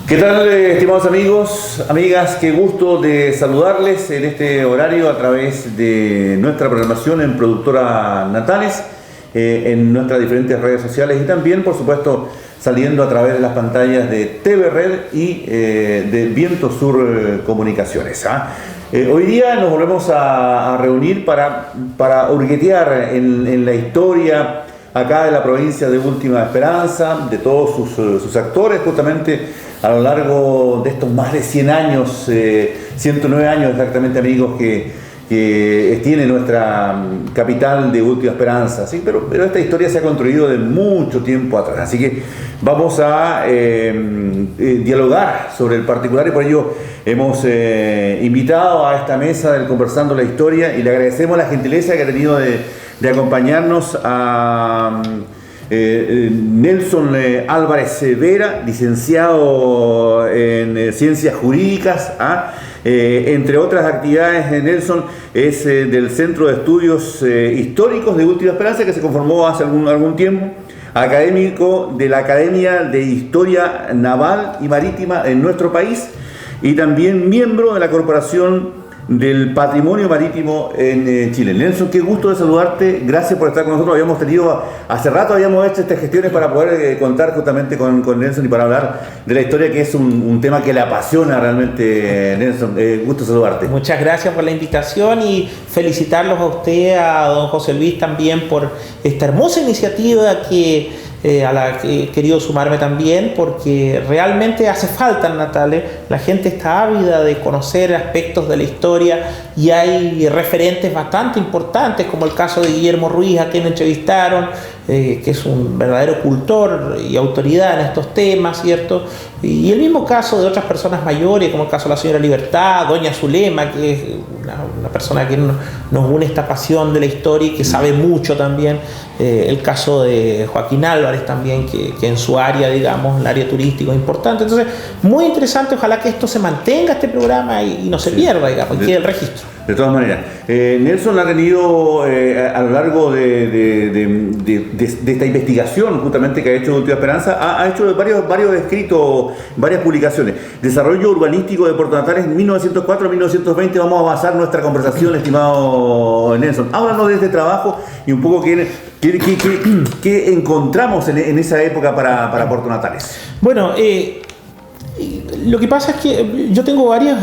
¿Qué tal, estimados amigos, amigas? Qué gusto de saludarles en este horario a través de nuestra programación en Productora Natales, en nuestras diferentes redes sociales y también, por supuesto, saliendo a través de las pantallas de TV Red y de Viento Sur Comunicaciones. Hoy día nos volvemos a reunir para hurguetear en la historia acá de la provincia de Última Esperanza, de todos sus actores, justamente a lo largo de estos más de 100 años, 109 años exactamente, amigos, que tiene nuestra capital de Última Esperanza, ¿sí? Pero esta historia se ha construido de mucho tiempo atrás, así que vamos a dialogar sobre el particular y por ello hemos invitado a esta mesa del Conversando la Historia y le agradecemos la gentileza que ha tenido de acompañarnos a Nelson Álvarez Vera, licenciado en Ciencias Jurídicas. Entre otras actividades, Nelson es del Centro de Estudios Históricos de Última Esperanza, que se conformó hace algún tiempo, académico de la Academia de Historia Naval y Marítima en nuestro país y también miembro de la Corporación del Patrimonio Marítimo en Chile. Nelson, qué gusto de saludarte, gracias por estar con nosotros. Hace rato habíamos hecho estas gestiones para poder contar justamente con Nelson y para hablar de la historia, que es un tema que le apasiona realmente, Nelson. Gusto saludarte. Muchas gracias por la invitación y felicitarlos a usted, a don José Luis también por esta hermosa iniciativa a la que he querido sumarme también, porque realmente hace falta en Natales. La gente está ávida de conocer aspectos de la historia y hay referentes bastante importantes, como el caso de Guillermo Ruiz, a quien entrevistaron, que es un verdadero cultor y autoridad en estos temas, ¿cierto? Y el mismo caso de otras personas mayores, como el caso de la señora Libertad, doña Zulema, que es una persona que nos une esta pasión de la historia y que sabe mucho también. El caso de Joaquín Álvarez también, que en su área, digamos, el área turística es importante. Entonces, muy interesante, ojalá que esto se mantenga, este programa, y no se pierda, digamos, y quede el registro. De todas maneras, Nelson ha tenido a lo largo de esta investigación justamente que ha hecho Última Esperanza, ha hecho varios escritos, varias publicaciones. Desarrollo urbanístico de Puerto Natales 1904-1920. Vamos a basar nuestra conversación, estimado Nelson. Háblanos de este trabajo y un poco qué encontramos en esa época para Puerto Natales. Bueno, lo que pasa es que yo tengo varios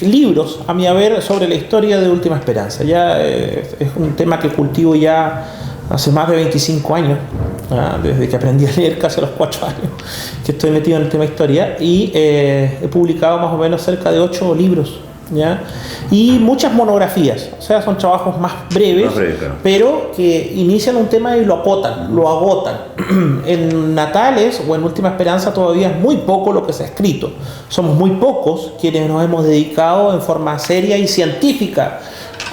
libros a mi haber sobre la historia de Última Esperanza. Es un tema que cultivo ya hace más de 25 años, desde que aprendí a leer, casi a los 4 años que estoy metido en el tema historia, y he publicado más o menos cerca de 8 libros, ¿ya? Y muchas monografías, o sea, son trabajos más breves, claro, pero que inician un tema y lo agotan. En Natales o en Última Esperanza todavía es muy poco lo que se ha escrito. Somos muy pocos quienes nos hemos dedicado en forma seria y científica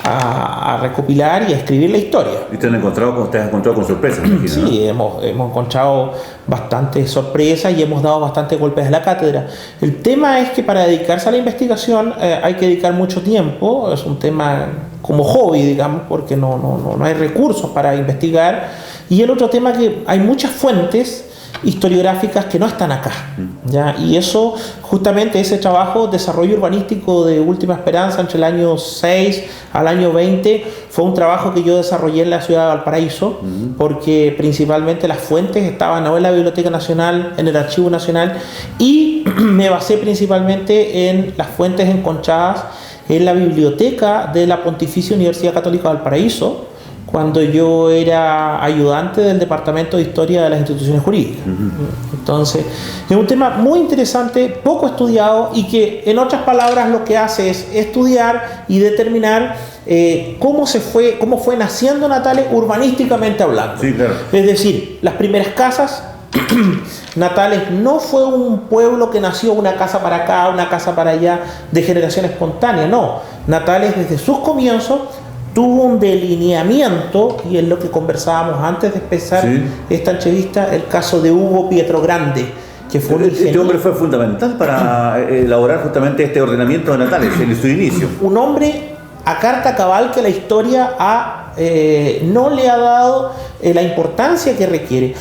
a recopilar y a escribir la historia. ¿Y te has encontrado con sorpresas? Sí, ¿no? hemos encontrado bastantes sorpresas y hemos dado bastantes golpes de la cátedra. El tema es que para dedicarse a la investigación hay que dedicar mucho tiempo. Es un tema como hobby, digamos, porque no hay recursos para investigar. Y el otro tema es que hay muchas fuentes historiográficas que no están acá, ¿ya? Y eso, justamente ese trabajo, desarrollo urbanístico de Última Esperanza entre el año 6 al año 20, fue un trabajo que yo desarrollé en la ciudad de Valparaíso, porque principalmente las fuentes estaban o en la Biblioteca Nacional, en el Archivo Nacional, y me basé principalmente en las fuentes encontradas en la biblioteca de la Pontificia Universidad Católica de Valparaíso, cuando yo era ayudante del Departamento de Historia de las Instituciones Jurídicas. Entonces, es un tema muy interesante, poco estudiado, y que, en otras palabras, lo que hace es estudiar y determinar cómo fue naciendo Natales urbanísticamente hablando. Sí, claro. Es decir, las primeras casas. Natales no fue un pueblo que nació una casa para acá, una casa para allá, de generación espontánea, no. Natales, desde sus comienzos, tuvo un delineamiento, y es lo que conversábamos antes de empezar esta entrevista, el caso de Hugo Pietrogrande, que fue un ingeniero. Este hombre fue fundamental para elaborar justamente este ordenamiento de Natales en su inicio. Un hombre a carta cabal que la historia no le ha dado la importancia que requiere.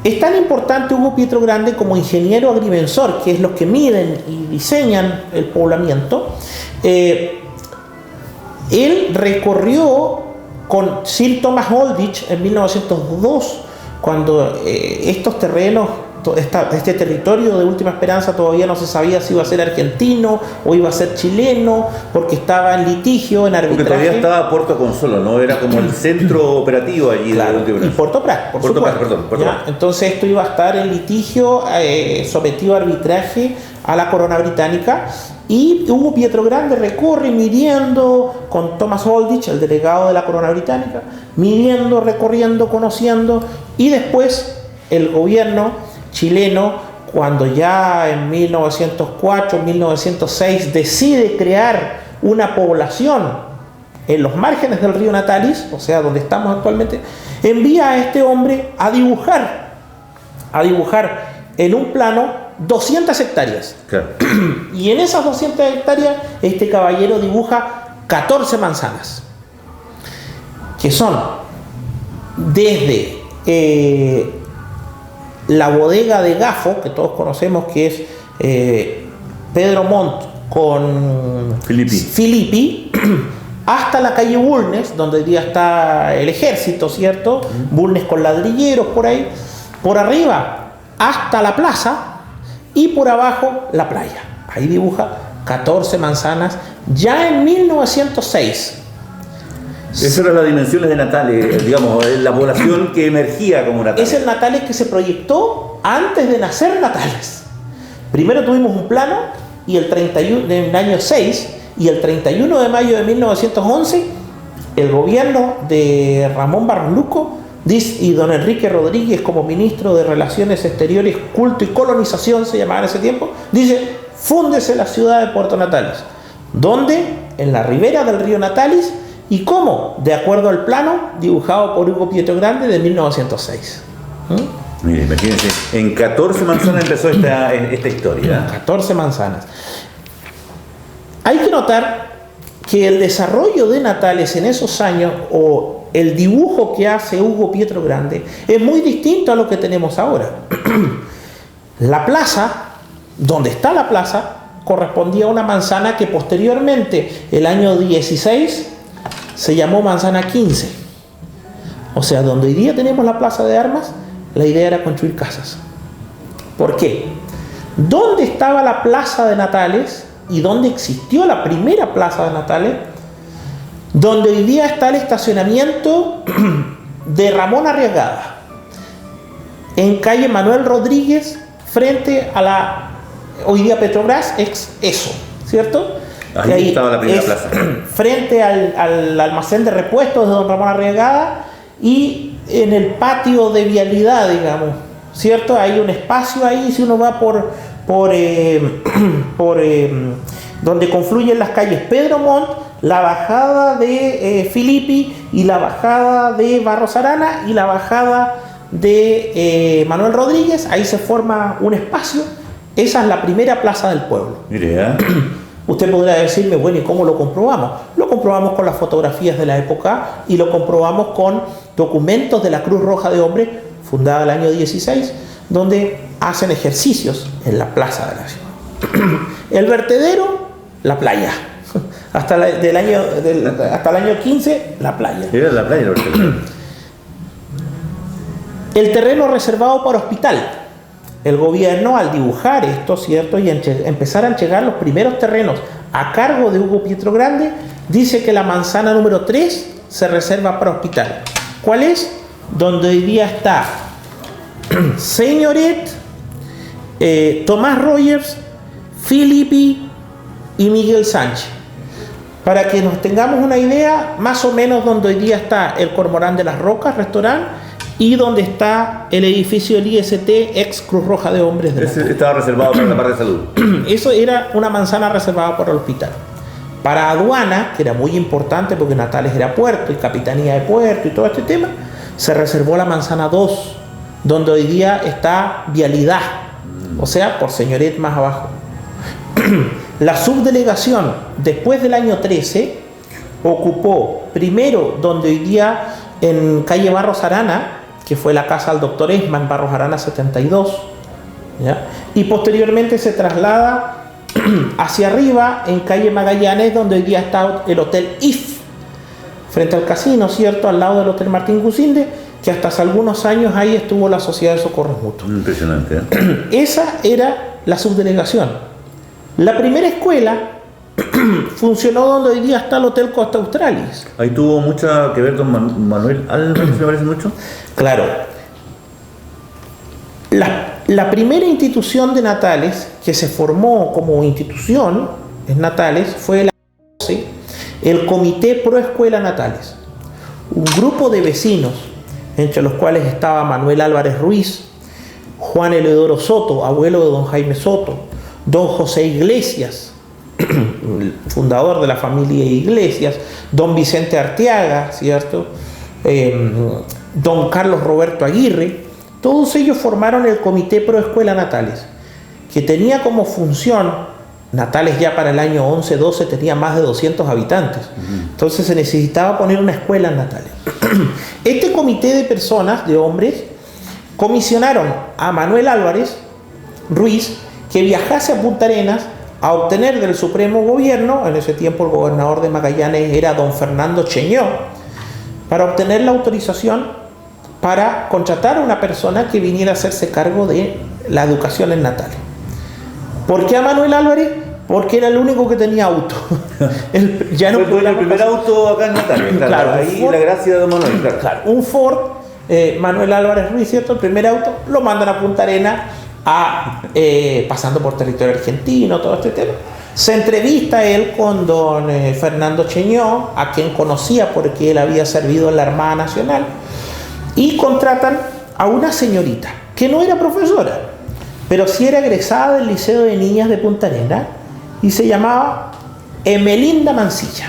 Es tan importante Hugo Pietro Grande como ingeniero agrimensor, que es los que miden y diseñan el poblamiento. Él recorrió con Sir Thomas Aldrich en 1902, cuando estos terrenos, este territorio de Última Esperanza todavía no se sabía si iba a ser argentino o iba a ser chileno, porque estaba en litigio, en arbitraje. Porque todavía estaba Puerto Consuelo, ¿no? Era como el centro operativo allí. Claro, de y Puerto Prat, por supuesto. Perdón. Entonces esto iba a estar en litigio, sometido a arbitraje a la corona británica, y Hugo Pietro Grande recorre midiendo con Thomas Aldrich, el delegado de la corona británica, midiendo, recorriendo, conociendo, y después el gobierno chileno, cuando ya en 1904, 1906 decide crear una población en los márgenes del río Natalis, o sea, donde estamos actualmente, envía a este hombre a dibujar en un plano 200 hectáreas. Claro. Y en esas 200 hectáreas este caballero dibuja 14 manzanas, que son desde la bodega de Gafo, que todos conocemos, que es Pedro Montt con Filippi, hasta la calle Bulnes, donde hoy día está el ejército, ¿cierto? Bulnes con ladrilleros por ahí, por arriba hasta la plaza, y por abajo la playa. Ahí dibuja 14 manzanas ya en 1906. Esas eran las dimensiones de Natales, digamos, la población que emergía como Natales. Es el Natales que se proyectó antes de nacer Natales. Primero tuvimos un plano y el 31 del año 6, y el 31 de mayo de 1911 el gobierno de Ramón Barros Luco y don Enrique Rodríguez, como ministro de Relaciones Exteriores, Culto y Colonización se llamaba en ese tiempo, dice: fúndese la ciudad de Puerto Natales. ¿Dónde? En la ribera del río Natalis. ¿Y cómo? De acuerdo al plano dibujado por Hugo Pietro Grande de 1906. Mire, imagínense, en 14 manzanas empezó esta historia. 14 manzanas. Hay que notar que el desarrollo de Natales en esos años, o el dibujo que hace Hugo Pietro Grande, es muy distinto a lo que tenemos ahora. La plaza, donde está la plaza, correspondía a una manzana que posteriormente, el año 16, se llamó manzana 15. O sea, donde hoy día tenemos la plaza de armas, la idea era construir casas. ¿Por qué? ¿Dónde estaba la plaza de Natales y dónde existió la primera plaza de Natales? Donde hoy día está el estacionamiento de Ramón Arriagada, en calle Manuel Rodríguez, frente a la hoy día Petrobras, eso, ¿cierto? Ahí estaba la primera plaza. Frente al almacén de repuestos de don Ramón Arriagada, y en el patio de vialidad, digamos, ¿cierto? Hay un espacio ahí, si uno va por donde confluyen las calles Pedro Montt, la bajada de Filippi, y la bajada de Barros Arana, y la bajada de Manuel Rodríguez. Ahí se forma un espacio. Esa es la primera plaza del pueblo. Mire, Usted podrá decirme, bueno, ¿y cómo lo comprobamos? Lo comprobamos con las fotografías de la época, y lo comprobamos con documentos de la Cruz Roja de Hombres, fundada el año 16, donde hacen ejercicios en la plaza de la ciudad. El vertedero, la playa. Hasta el año 15, la playa. Era la playa, El terreno reservado para hospital. El gobierno, al dibujar esto, ¿cierto?, y empezar a entregar los primeros terrenos a cargo de Hugo Pietro Grande, dice que la manzana número 3 se reserva para hospital. ¿Cuál es? Donde hoy día está Señoret, Tomás Rogers, Filippi y Miguel Sánchez. Para que nos tengamos una idea, más o menos donde hoy día está el Cormorán de las Rocas, restaurante, y donde está el edificio del IST, ex Cruz Roja de Hombres. Estaba reservado para la parte de salud. Eso era una manzana reservada para el hospital. Para aduana, que era muy importante porque Natales era puerto y capitanía de puerto y todo este tema, se reservó la manzana 2, donde hoy día está vialidad, o sea, por Señoret más abajo. La subdelegación, después del año 13, ocupó primero donde hoy día en calle Barros Arana que fue la casa del doctor Esma en Barros Arana 72, ¿ya? Y posteriormente se traslada hacia arriba en calle Magallanes, donde hoy día está el Hotel IF, frente al casino, ¿cierto? Al lado del Hotel Martín Gusinde, que hasta hace algunos años ahí estuvo la Sociedad de Socorros Mutuos. Impresionante, ¿eh? Esa era la subdelegación. La primera escuela funcionó donde hoy día está el Hotel Costa Australis. Ahí tuvo mucho que ver don Manuel Álvarez, me parece mucho. Claro. La primera institución de Natales que se formó como institución en Natales fue el Comité Pro Escuela Natales. Un grupo de vecinos, entre los cuales estaba Manuel Álvarez Ruiz, Juan Eleodoro Soto, abuelo de don Jaime Soto, don José Iglesias, fundador de la familia Iglesias, don Vicente Arteaga, ¿cierto? Don Carlos Roberto Aguirre. Todos ellos formaron el Comité Pro Escuela Natales, que tenía como función, Natales ya para el año 11-12 tenía más de 200 habitantes, entonces se necesitaba poner una escuela en Natales. Este comité de personas, de hombres, comisionaron a Manuel Álvarez Ruiz que viajase a Punta Arenas a obtener del Supremo Gobierno, en ese tiempo el gobernador de Magallanes era don Fernando Cheñó, para obtener la autorización para contratar a una persona que viniera a hacerse cargo de la educación en Natales. ¿Por qué a Manuel Álvarez? Porque era el único que tenía auto. Ya no fue el primer auto acá en Natales. Claro, ahí Ford, la gracia de don Manuel. Claro, un Ford, Manuel Álvarez Ruiz, ¿cierto? El primer auto, lo mandan a Punta Arenas, pasando por territorio argentino, todo este tema. Se entrevista él con don Fernando Cheñó, a quien conocía porque él había servido en la Armada Nacional, y contratan a una señorita que no era profesora, pero sí era egresada del Liceo de Niñas de Punta Arenas y se llamaba Emelinda Mancilla.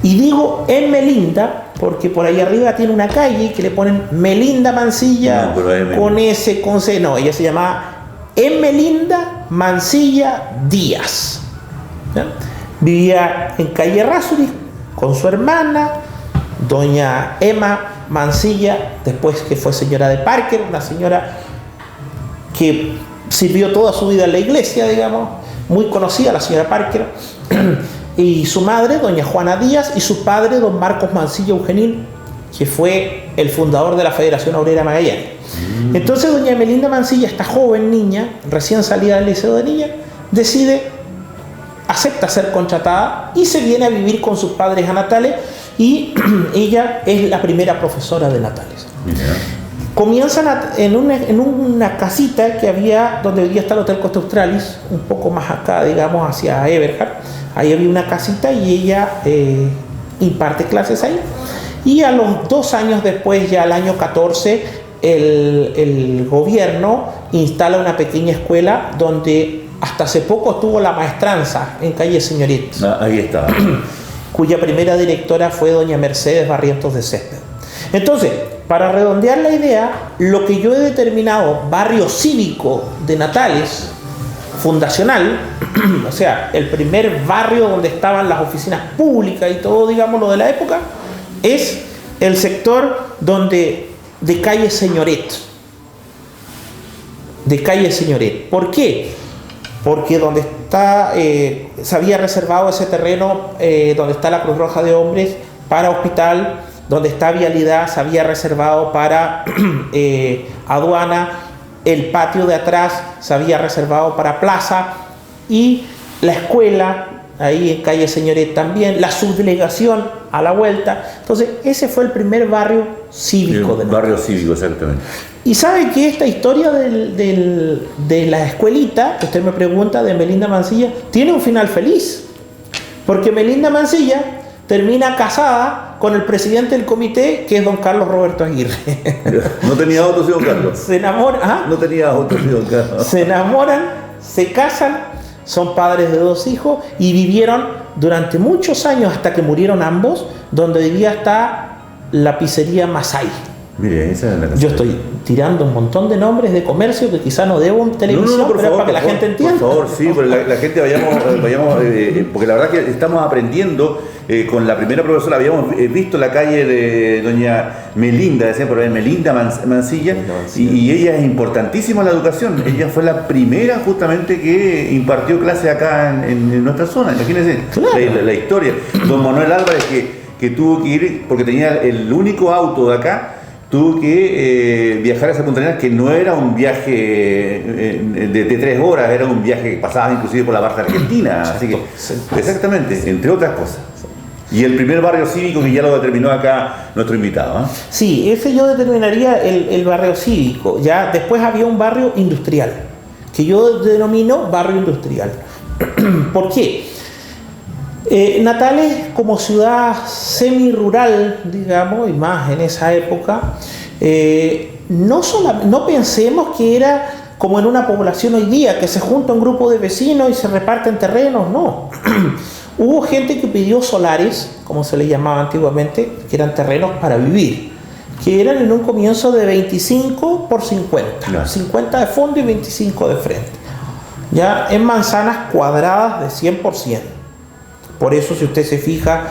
Y digo Emelinda porque por ahí arriba tiene una calle que le ponen Melinda Mancilla, con S, con C. No, ella se llamaba Emelinda Mancilla Díaz, ¿ya? Vivía en calle Errázuriz con su hermana, doña Emma Mancilla, después que fue señora de Parker, una señora que sirvió toda su vida en la iglesia, digamos, muy conocida, la señora Parker, y su madre, doña Juana Díaz, y su padre, don Marcos Mancilla Eugenil, que fue el fundador de la Federación Obrera Magallanes. Entonces doña Melinda Mancilla, esta joven niña, recién salida del Liceo de Niñas, acepta ser contratada y se viene a vivir con sus padres a Natales, y ella es la primera profesora de Natales. Comienzan en una casita que había, donde hoy día está el Hotel Costa Australis, un poco más acá, digamos, hacia Eberhard. Ahí había una casita y ella imparte clases ahí. Y a los 2 años después, ya al año 14, el gobierno instala una pequeña escuela donde hasta hace poco estuvo la maestranza en calle Señoret. Ahí está. Cuya primera directora fue doña Mercedes Barrientos de Césped. Entonces, para redondear la idea, lo que yo he determinado barrio cívico de Natales, fundacional, o sea, el primer barrio donde estaban las oficinas públicas y todo, digamos, lo de la época, es el sector de calle Señoret. De calle Señoret. ¿Por qué? Porque donde está, se había reservado ese terreno donde está la Cruz Roja de Hombres para hospital, donde está vialidad, se había reservado para aduana, el patio de atrás se había reservado para plaza, y la escuela ahí en calle Señoret también, la subdelegación a la vuelta. Entonces ese fue el primer barrio cívico de Natales. Barrio cívico, exactamente. Y sabe que esta historia de la escuelita, que usted me pregunta, de Melinda Mancilla, tiene un final feliz, porque Melinda Mancilla termina casada con el presidente del comité, que es don Carlos Roberto Aguirre. No tenía auto, sí, don Carlos. Se enamoran. ¿Ah? No tenía auto, sí, don Carlos. Se enamoran, se casan, son padres de 2 hijos y vivieron durante muchos años hasta que murieron ambos, donde hoy día está la pizzería Masay. Mire, esa es la Yo estoy tirando un montón de nombres de comercio que quizá no debo en televisión, por pero favor, es para que la gente entienda. Por favor, sí, porque la gente vayamos porque la verdad que estamos aprendiendo. Con la primera profesora habíamos visto la calle de doña Melinda, decían por ahí, Melinda Mancilla, y ella es importantísima en la educación. Ella fue la primera justamente que impartió clases acá en nuestra zona. Imagínense la historia. Don Manuel Álvarez que tuvo que ir, porque tenía el único auto de acá, tuvo que viajar a Punta Arenas, que no era un viaje de 3 horas, era un viaje que pasaba inclusive por la parte argentina. Así que, exactamente, entre otras cosas. Y el primer barrio cívico que ya lo determinó acá nuestro invitado. Sí, ese yo determinaría el barrio cívico. Ya después había un barrio industrial, que yo denomino barrio industrial. ¿Por qué? Natales, como ciudad semi-rural, digamos, y más en esa época, no pensemos que era como en una población hoy día, que se junta un grupo de vecinos y se reparten terrenos, no. Hubo gente que pidió solares, como se les llamaba antiguamente, que eran terrenos para vivir, que eran en un comienzo de 25 por 50, claro. 50 de fondo y 25 de frente, ya en manzanas cuadradas de 100%. Por eso, si usted se fija,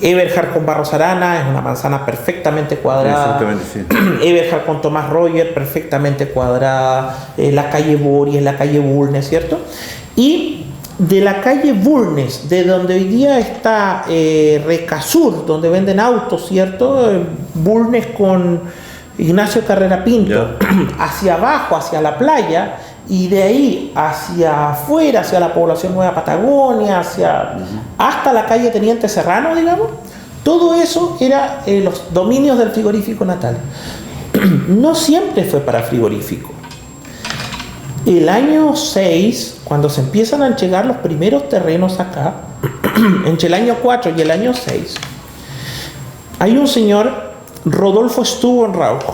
Eberhard con Barros Arana es una manzana perfectamente cuadrada. Exactamente, sí. Eberhard con Tomás Roger, perfectamente cuadrada. La calle Boris, la calle Bulnes, ¿cierto? Y de la calle Bulnes, de donde hoy día está Recasur, donde venden autos, ¿cierto? Bulnes con Ignacio Carrera Pinto, hacia abajo, hacia la playa, y de ahí hacia afuera, hacia la población Nueva Patagonia, hasta la calle Teniente Serrano, digamos. Todo eso era los dominios del frigorífico Natales. No siempre fue para frigorífico. El año 6, cuando se empiezan a entregar los primeros terrenos acá, entre el año 4 y el año 6, hay un señor, Rodolfo Stubenrauch,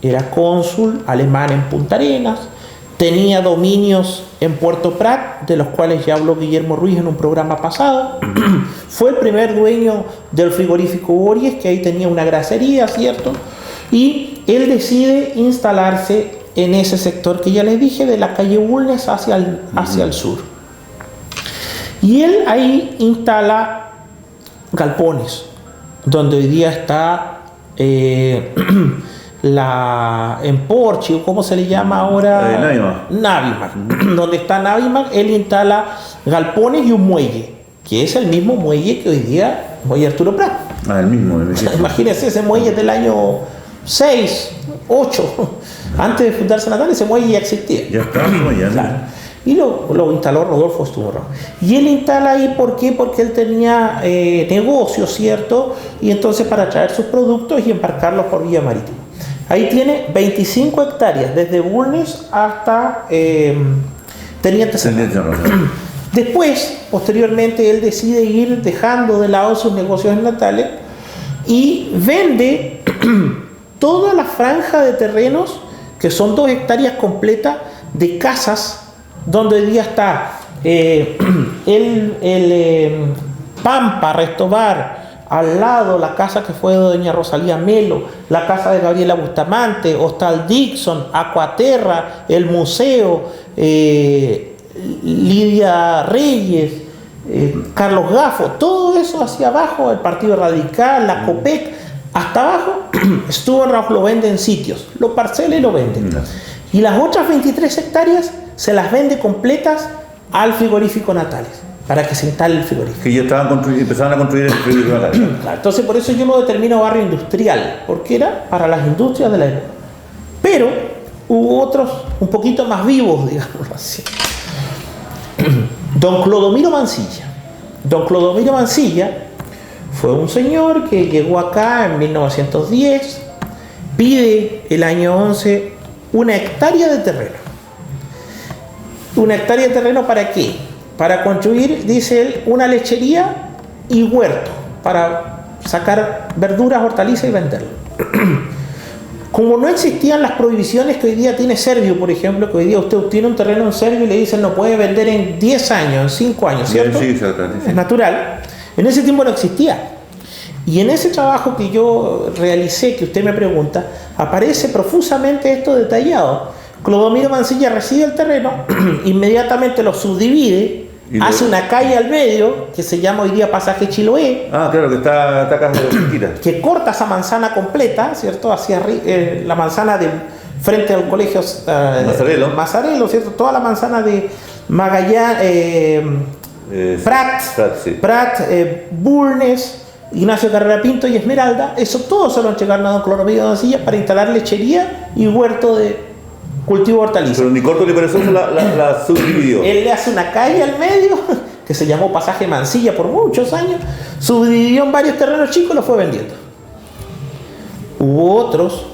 era cónsul alemán en Punta Arenas, tenía dominios en Puerto Prat, de los cuales ya habló Guillermo Ruiz en un programa pasado. Fue el primer dueño del frigorífico Bories, que ahí tenía una grasería, ¿cierto? Y él decide instalarse en ese sector que ya les dije, de la calle Bulnes hacia el sur. Y él ahí instala galpones, donde hoy día está en Porchi, o ¿cómo se le llama ahora? Navimac. Donde está Navimac, él instala galpones y un muelle, que es el mismo muelle que hoy día Muelle Arturo Prat. El mismo. Imagínense, ese muelle del año 6, 8, antes de fundarse Natales, ese muelle ya existía. Ya está, claro. Y lo instaló Rodolfo Stubenrauch. Y él instala ahí, ¿por qué? Porque él tenía negocios, ¿cierto? Y entonces para traer sus productos y embarcarlos por vía marítima. Ahí tiene 25 hectáreas, desde Bulnes hasta Teniente Serrano. Después, posteriormente, él decide ir dejando de lado sus negocios en Natales y vende toda la franja de terrenos, que son 2 hectáreas completas de casas, donde hoy día está el Pampa, Restobar, al lado la casa que fue de doña Rosalía Melo, la casa de Gabriela Bustamante, Hostal Dixon, Aquaterra, el museo, Lidia Reyes, Carlos Gafo, todo eso hacia abajo, el Partido Radical, la COPEC, hasta abajo. Stubenrauch lo vende en sitios, lo parcela y lo vende. Y las otras 23 hectáreas se las vende completas al frigorífico Natales, para que se instale el frigorífico. Que ya empezaban a construir el frigorífico Natales. Claro, entonces por eso yo lo determino barrio industrial, porque era para las industrias de la época. Pero hubo otros un poquito más vivos, digamos así. Don Clodomiro Mancilla. Don Clodomiro Mancilla fue un señor que llegó acá en 1910, pide el año 11 1 hectárea de terreno. 1 hectárea de terreno, ¿para qué? Para construir, dice él, una lechería y huerto, para sacar verduras, hortalizas y venderlo. Como no existían las prohibiciones que hoy día tiene Servio, por ejemplo, que hoy día usted tiene un terreno en Servio y le dicen no puede vender en 10 años, en 5 años, ¿cierto? Sí. Es natural. En ese tiempo no existía. Y en ese trabajo que yo realicé, que usted me pregunta, aparece profusamente esto detallado. Clodomiro Mansilla recibe el terreno, inmediatamente lo subdivide, hace una calle al medio, que se llama hoy día Pasaje Chiloé. Ah, claro, que está acá cerquita. Que corta esa manzana completa, ¿cierto? Hacia la manzana de frente al colegio Mazarelo, ¿cierto? Toda la manzana de Magallanes, Prat, Bulnes, Ignacio Carrera Pinto y Esmeralda. Eso todo se lo entregaron a don Clodomiro Mansilla para instalar lechería y huerto de cultivo de hortalizas. Pero ni corto ni perezoso la subdividió. Él le hace una calle al medio, que se llamó Pasaje Mansilla por muchos años, subdividió en varios terrenos chicos y los fue vendiendo. Hubo otros,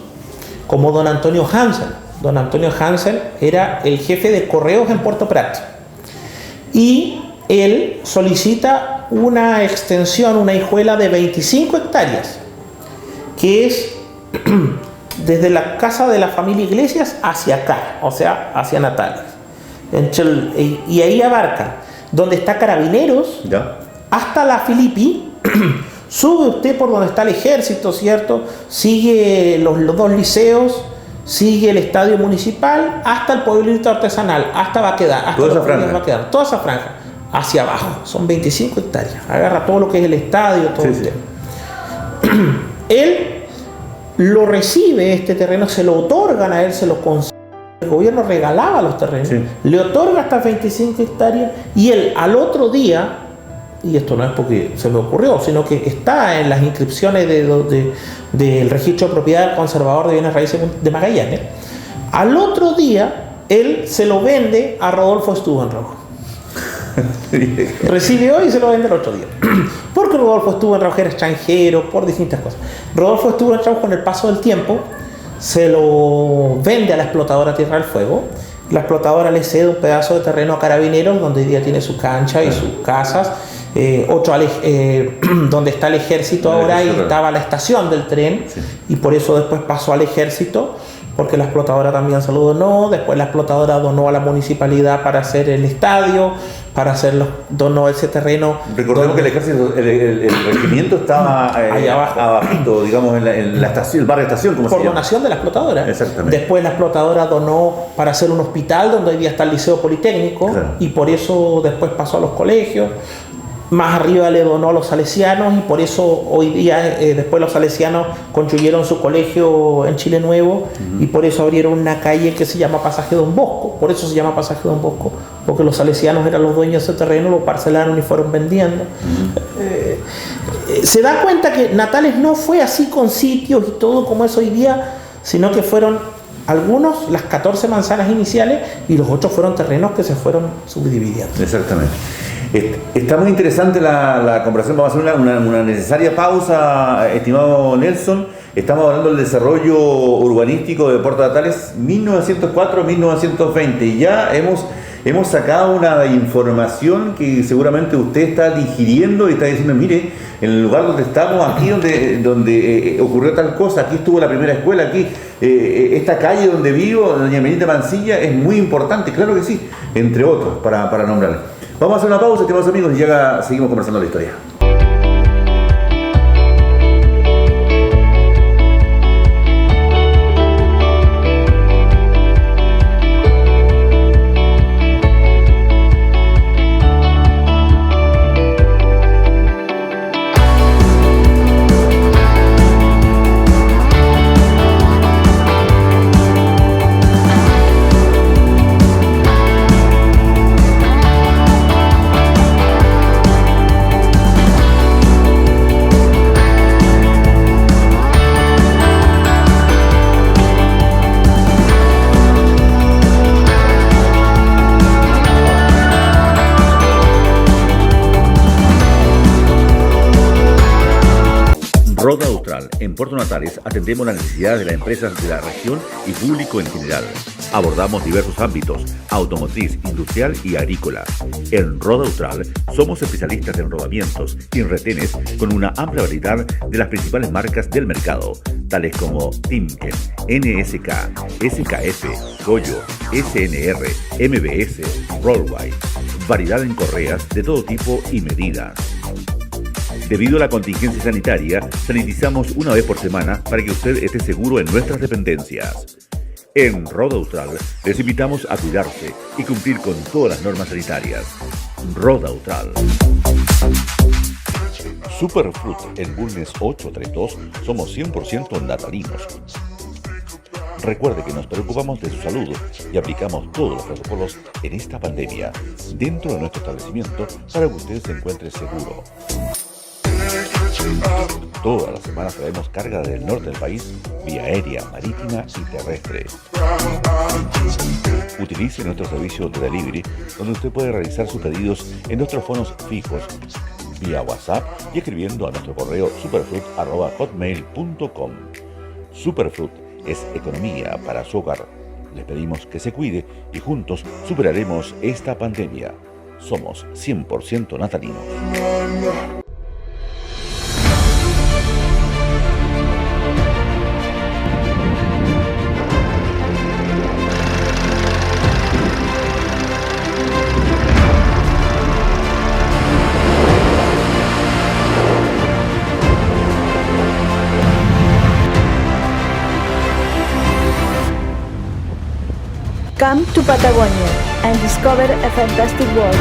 como don Antonio Hansen. Don Antonio Hansen era el jefe de correos en Puerto Prat. Y él solicita una extensión, una hijuela de 25 hectáreas, que es desde la casa de la familia Iglesias hacia acá, o sea, hacia Natales. Y ahí abarca donde está Carabineros, ¿ya? Hasta la Filippi. Sube usted por donde está el ejército, ¿cierto? Sigue los dos liceos, sigue el estadio municipal, hasta el pueblito artesanal, hasta Baquedá, hasta toda esa franja. Toda esa franja, hacia abajo, son 25 hectáreas. Agarra todo lo que es el estadio, todo el tema. Él lo recibe, este terreno, se lo otorgan a él, se lo concede. El gobierno regalaba los terrenos, le otorga estas 25 hectáreas y él al otro día, y esto no es porque se me ocurrió, sino que está en las inscripciones del registro de propiedad conservador de bienes raíces de Magallanes, al otro día él se lo vende a Rodolfo Stubenrauch. Recibe hoy y se lo vende el otro día. Porque Rodolfo Stubenrauch era extranjero, por distintas cosas. Rodolfo Stubenrauch, con el paso del tiempo, se lo vende a la explotadora Tierra del Fuego. La explotadora le cede un pedazo de terreno a Carabineros, donde hoy día tiene su cancha y sus casas. Otro donde está el ejército ahora, y estaba la estación del tren, y por eso después pasó al ejército, porque la explotadora también se lo donó. Después la explotadora donó a la municipalidad para hacer el estadio, donó ese terreno. Recordemos que el ejército, el regimiento estaba ahí abajito, digamos, en la estación, el barrio estación, como se llama. Por donación de la explotadora. Exactamente. Después la explotadora donó para hacer un hospital donde hoy día está el Liceo Politécnico, y por eso después pasó a los colegios. Más arriba le donó a los salesianos, y por eso hoy día después los salesianos construyeron su colegio en Chile Nuevo, y por eso abrieron una calle que se llama Pasaje Don Bosco. Por eso se llama Pasaje Don Bosco, porque los salesianos eran los dueños de ese terreno, lo parcelaron y fueron vendiendo. Se da cuenta que Natales no fue así con sitios y todo como es hoy día, sino que fueron algunos las 14 manzanas iniciales y los otros fueron terrenos que se fueron subdividiendo. Exactamente. Está muy interesante la conversación. Vamos a hacer una necesaria pausa, estimado Nelson. Estamos hablando del desarrollo urbanístico de Puerto Natales 1904-1920. Ya hemos sacado una información que seguramente usted está digiriendo y está diciendo, mire, en el lugar donde estamos, aquí donde ocurrió tal cosa, aquí estuvo la primera escuela, aquí esta calle donde vivo, doña Benita Mansilla, es muy importante. Claro que sí, entre otros, para nombrarle. Vamos a hacer una pausa, estimados amigos, y ya seguimos conversando la historia. Roda Austral, en Puerto Natales, atendemos las necesidades de las empresas de la región y público en general. Abordamos diversos ámbitos, automotriz, industrial y agrícola. En Roda Austral somos especialistas en rodamientos y en retenes con una amplia variedad de las principales marcas del mercado, tales como Timken, NSK, SKF, Goyo, SNR, MBS, Rollway. Variedad en correas de todo tipo y medidas. Debido a la contingencia sanitaria, sanitizamos una vez por semana para que usted esté seguro en nuestras dependencias. En Roda Austral les invitamos a cuidarse y cumplir con todas las normas sanitarias. Roda Austral. Superfruit en Bulnes 832 somos 100% natalinos. Recuerde que nos preocupamos de su salud y aplicamos todos los protocolos en esta pandemia dentro de nuestro establecimiento para que usted se encuentre seguro. Todas las semanas traemos carga del norte del país vía aérea, marítima y terrestre. Utilice nuestro servicio de delivery, donde usted puede realizar sus pedidos en nuestros fonos fijos, vía WhatsApp y escribiendo a nuestro correo superfruit@hotmail.com. Superfruit es economía para su hogar. Les pedimos que se cuide y juntos superaremos esta pandemia. Somos 100% natalinos. Come to Patagonia and discover a fantastic world.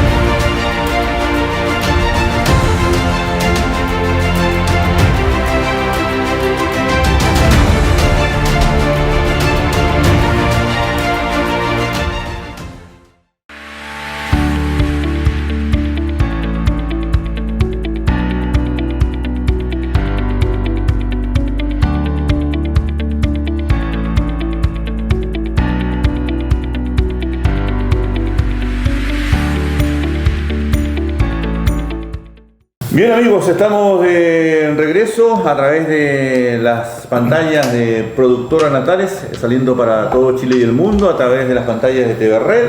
Bien amigos, estamos de regreso a través de las pantallas de Productora Natales, saliendo para todo Chile y el mundo, a través de las pantallas de TV Red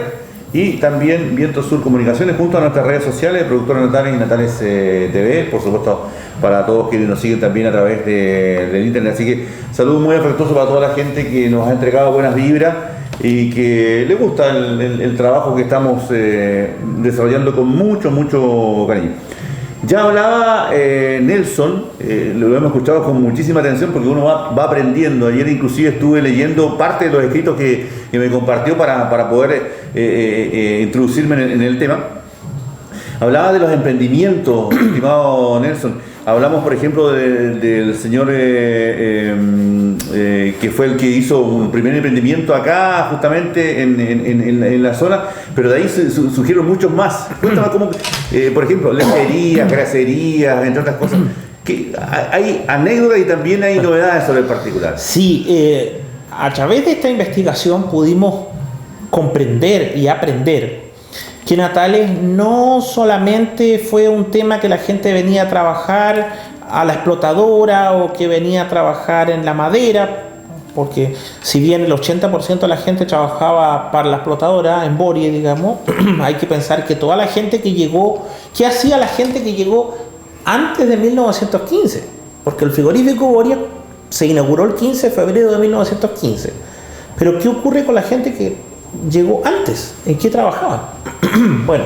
y también Viento Sur Comunicaciones, junto a nuestras redes sociales, Productora Natales y Natales TV, por supuesto para todos quienes nos siguen también a través del internet. Así que saludos muy afectuosos para toda la gente que nos ha entregado buenas vibras y que le gusta el trabajo que estamos desarrollando con mucho cariño. Ya hablaba Nelson, lo hemos escuchado con muchísima atención porque uno va aprendiendo. Ayer inclusive estuve leyendo parte de los escritos que me compartió para poder introducirme en el tema. Hablaba de los emprendimientos, estimado Nelson. Hablamos, por ejemplo, del señor que fue el que hizo un primer emprendimiento acá, justamente en la zona, pero de ahí surgieron muchos más. Cuéntame cómo, por ejemplo, lecherías, graserías, entre otras cosas. Que hay anécdotas y también hay novedades sobre el particular. Sí, a través de esta investigación pudimos comprender y aprender que Natales no solamente fue un tema que la gente venía a trabajar a la explotadora o que venía a trabajar en la madera, porque si bien el 80% de la gente trabajaba para la explotadora, en Borie, digamos, hay que pensar que toda la gente que llegó, ¿qué hacía la gente que llegó antes de 1915? Porque el frigorífico Borie se inauguró el 15 de febrero de 1915. Pero ¿qué ocurre con la gente que llegó antes? ¿En qué trabajaban? Bueno,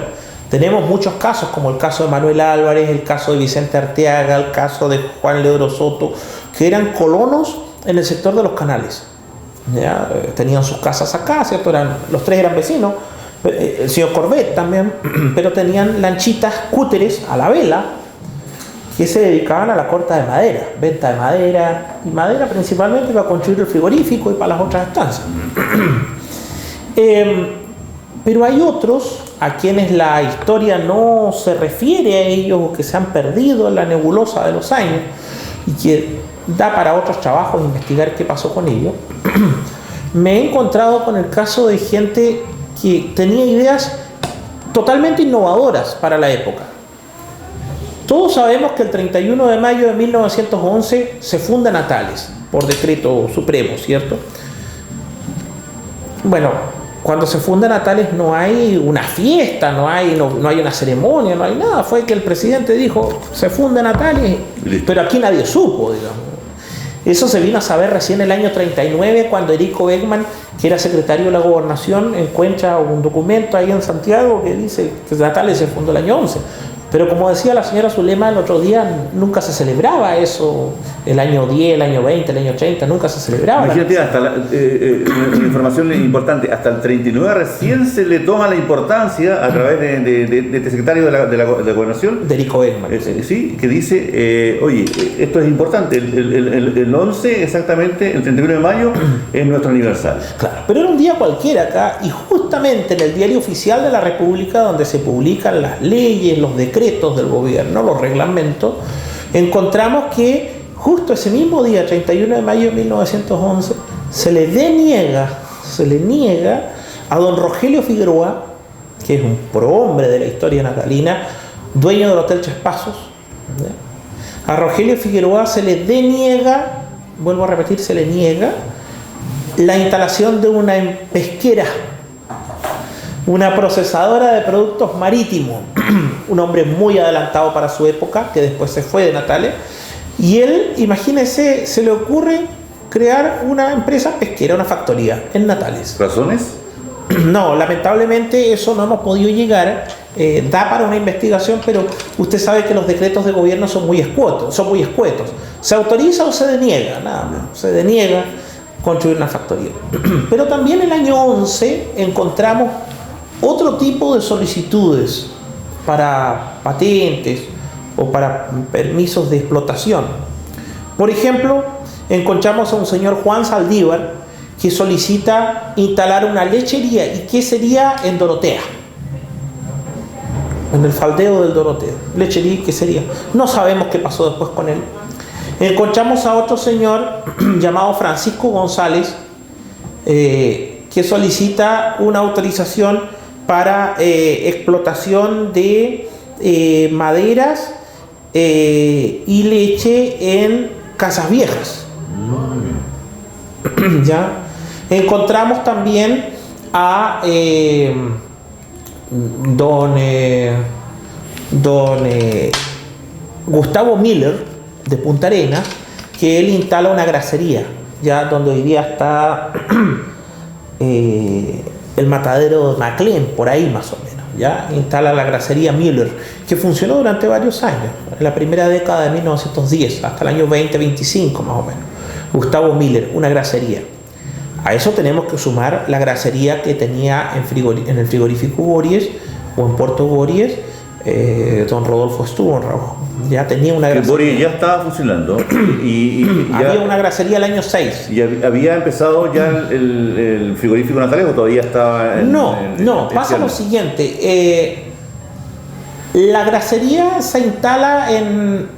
tenemos muchos casos, como el caso de Manuel Álvarez, el caso de Vicente Arteaga, el caso de Juan Leodoro Soto, que eran colonos en el sector de los canales. ¿Ya? Tenían sus casas acá, ¿cierto? Los tres eran vecinos, el señor Corbet también, pero tenían lanchitas cúteres a la vela que se dedicaban a la corta de madera, venta de madera, y madera principalmente para construir el frigorífico y para las otras estancias. Pero hay otros a quienes la historia no se refiere a ellos o que se han perdido en la nebulosa de los años y que da para otros trabajos investigar qué pasó con ellos. Me he encontrado con el caso de gente que tenía ideas totalmente innovadoras para la época. Todos sabemos que el 31 de mayo de 1911 se funda Natales por decreto supremo, ¿cierto? Bueno, cuando se funda Natales no hay una fiesta, no hay una ceremonia, no hay nada. Fue que el presidente dijo, se funda Natales, pero aquí nadie supo, digamos. Eso se vino a saber recién el año 39, cuando Erico Beckman, que era secretario de la Gobernación, encuentra un documento ahí en Santiago que dice que Natales se fundó el año 11. Pero como decía la señora Zulema el otro día, nunca se celebraba eso, el año 10, el año 20, el año 30, nunca se celebraba. Imagínate, hasta una información importante, hasta el 39 recién se le toma la importancia a través de este secretario de la Gobernación. Derico Beckman. Sí, que dice, oye, esto es importante, el 11 exactamente, el 31 de mayo es nuestro aniversario. Claro, pero era un día cualquiera acá, y justamente en el Diario Oficial de la República, donde se publican las leyes, los decretos del gobierno, los reglamentos, encontramos que justo ese mismo día, 31 de mayo de 1911, se le niega a don Rogelio Figueroa, que es un prohombre de la historia natalina, dueño del Hotel Chespazos, ¿ya? A Rogelio Figueroa se le deniega, vuelvo a repetir, se le niega la instalación de una pesquera, una procesadora de productos marítimos, un hombre muy adelantado para su época, que después se fue de Natales, y él, imagínese, se le ocurre crear una empresa pesquera, una factoría en Natales. ¿Razones? No, lamentablemente eso no hemos podido llegar, da para una investigación, pero usted sabe que los decretos de gobierno son muy escuetos. ¿Se autoriza o se deniega? Nada más, se deniega construir una factoría. Pero también en el año 11 encontramos otro tipo de solicitudes para patentes o para permisos de explotación. Por ejemplo, encontramos a un señor Juan Saldívar que solicita instalar una lechería. ¿Y qué sería? En Dorotea, en el faldeo del Dorotea. Lechería, ¿qué sería? No sabemos qué pasó después con él. Encontramos a otro señor llamado Francisco González que solicita una autorización para explotación de maderas y leche en Casas Viejas. ¿Ya? Encontramos también a don Gustavo Miller de Punta Arenas, que él instala una grasería, ya donde hoy día está el matadero de Maclean, por ahí más o menos. Ya instala la grasería Miller, que funcionó durante varios años, en la primera década de 1910 hasta el año 2025 más o menos. Gustavo Miller, una grasería. A eso tenemos que sumar la grasería que tenía en el frigorífico Bories o en Puerto Bories, don Rodolfo Stubenrauch. Ya tenía una grasería. Bories ya estaba funcionando y había una grasería el año 6. ¿Y había empezado ya el frigorífico Natales o todavía estaba pasa lo siguiente. La grasería se instala en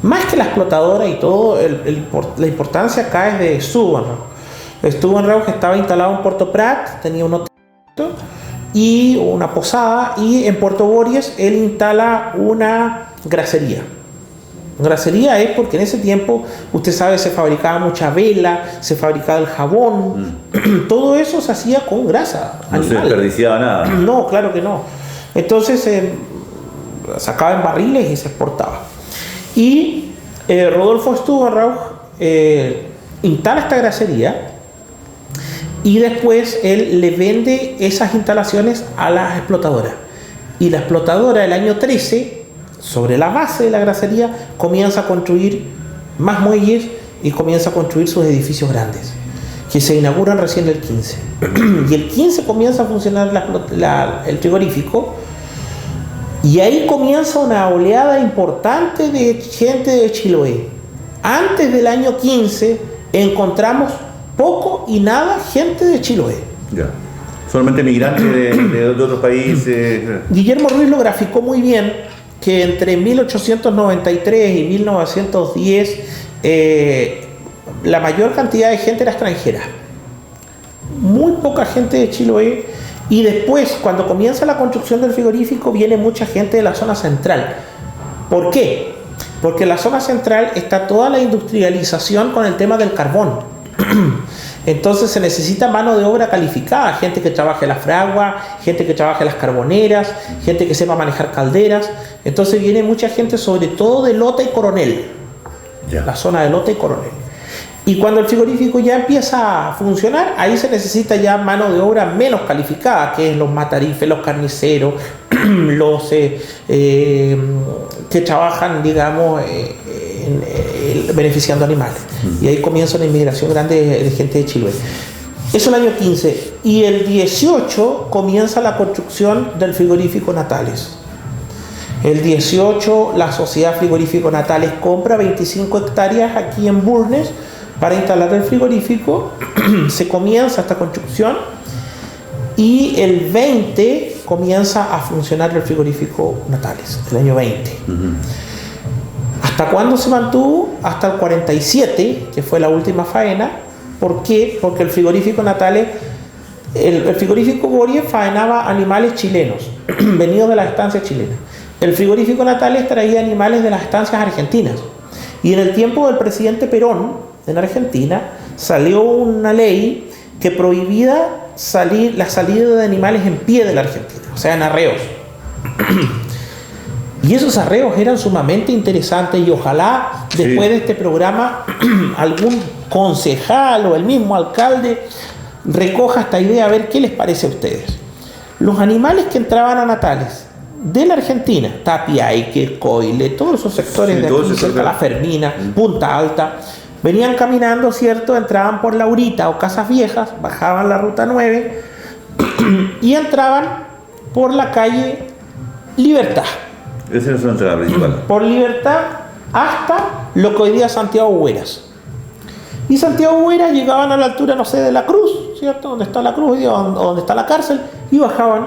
más que la explotadora y todo, la importancia acá es de Stubenrauch. Stubenrauch estaba instalado en Puerto Prat, tenía un hotel y una posada, y en Puerto Bories él instala una grasería. Grasería es porque en ese tiempo, usted sabe, se fabricaba mucha vela, se fabricaba el jabón, todo eso se hacía con grasa animal. No se desperdiciaba nada. No, claro que no. Entonces se sacaba en barriles y se exportaba. Y Rodolfo Stubenrauch instala esta grasería y después él le vende esas instalaciones a la explotadora. Y la explotadora el año 13, sobre la base de la grasería, comienza a construir más muelles y comienza a construir sus edificios grandes, que se inauguran recién el 15. Y el 15 comienza a funcionar el frigorífico, y ahí comienza una oleada importante de gente de Chiloé. Antes del año 15 encontramos poco y nada gente de Chiloé. Ya. Solamente migrantes de otros países. Guillermo Ruiz lo graficó muy bien, que entre 1893 y 1910 la mayor cantidad de gente era extranjera. Muy poca gente de Chiloé. Y después, cuando comienza la construcción del frigorífico, viene mucha gente de la zona central. ¿Por qué? Porque en la zona central está toda la industrialización con el tema del carbón. Entonces se necesita mano de obra calificada, gente que trabaje en la fragua, gente que trabaje en las carboneras, gente que sepa manejar calderas. Entonces viene mucha gente, sobre todo de Lota y Coronel, la zona de Lota y Coronel. Y cuando el frigorífico ya empieza a funcionar, ahí se necesita ya mano de obra menos calificada, que es los matarifes, los carniceros, los que trabajan, digamos, beneficiando animales. Y ahí comienza una inmigración grande de gente de Chile. Eso el año 15. Y el 18 comienza la construcción del frigorífico Natales. El 18 la sociedad frigorífico Natales compra 25 hectáreas aquí en Bulnes para instalar el frigorífico. Se comienza esta construcción y el 20 comienza a funcionar el frigorífico Natales, el año 20. ¿Hasta cuándo se mantuvo? Hasta el 47, que fue la última faena. ¿Por qué? Porque el frigorífico Natales, el frigorífico Borie faenaba animales chilenos, venidos de las estancias chilenas. El frigorífico Natales traía animales de las estancias argentinas. Y en el tiempo del presidente Perón, en Argentina, salió una ley que prohibía la salida de animales en pie de la Argentina, o sea, en arreos. Y esos arreos eran sumamente interesantes y ojalá después de este programa algún concejal o el mismo alcalde recoja esta idea a ver qué les parece a ustedes. Los animales que entraban a Natales de la Argentina, Tapiaique, Coile, todos esos sectores de aquí, cerca de La Fermina, Punta Alta, venían caminando, ¿cierto? Entraban por Laurita o Casas Viejas, bajaban la ruta 9 y entraban por la calle Libertad. Esa es la entrada principal. Por Libertad hasta lo que hoy día es Santiago Hueras. Y Santiago Hueras llegaban a la altura, no sé, de la Cruz, ¿cierto? Donde está la Cruz, donde está la cárcel, y bajaban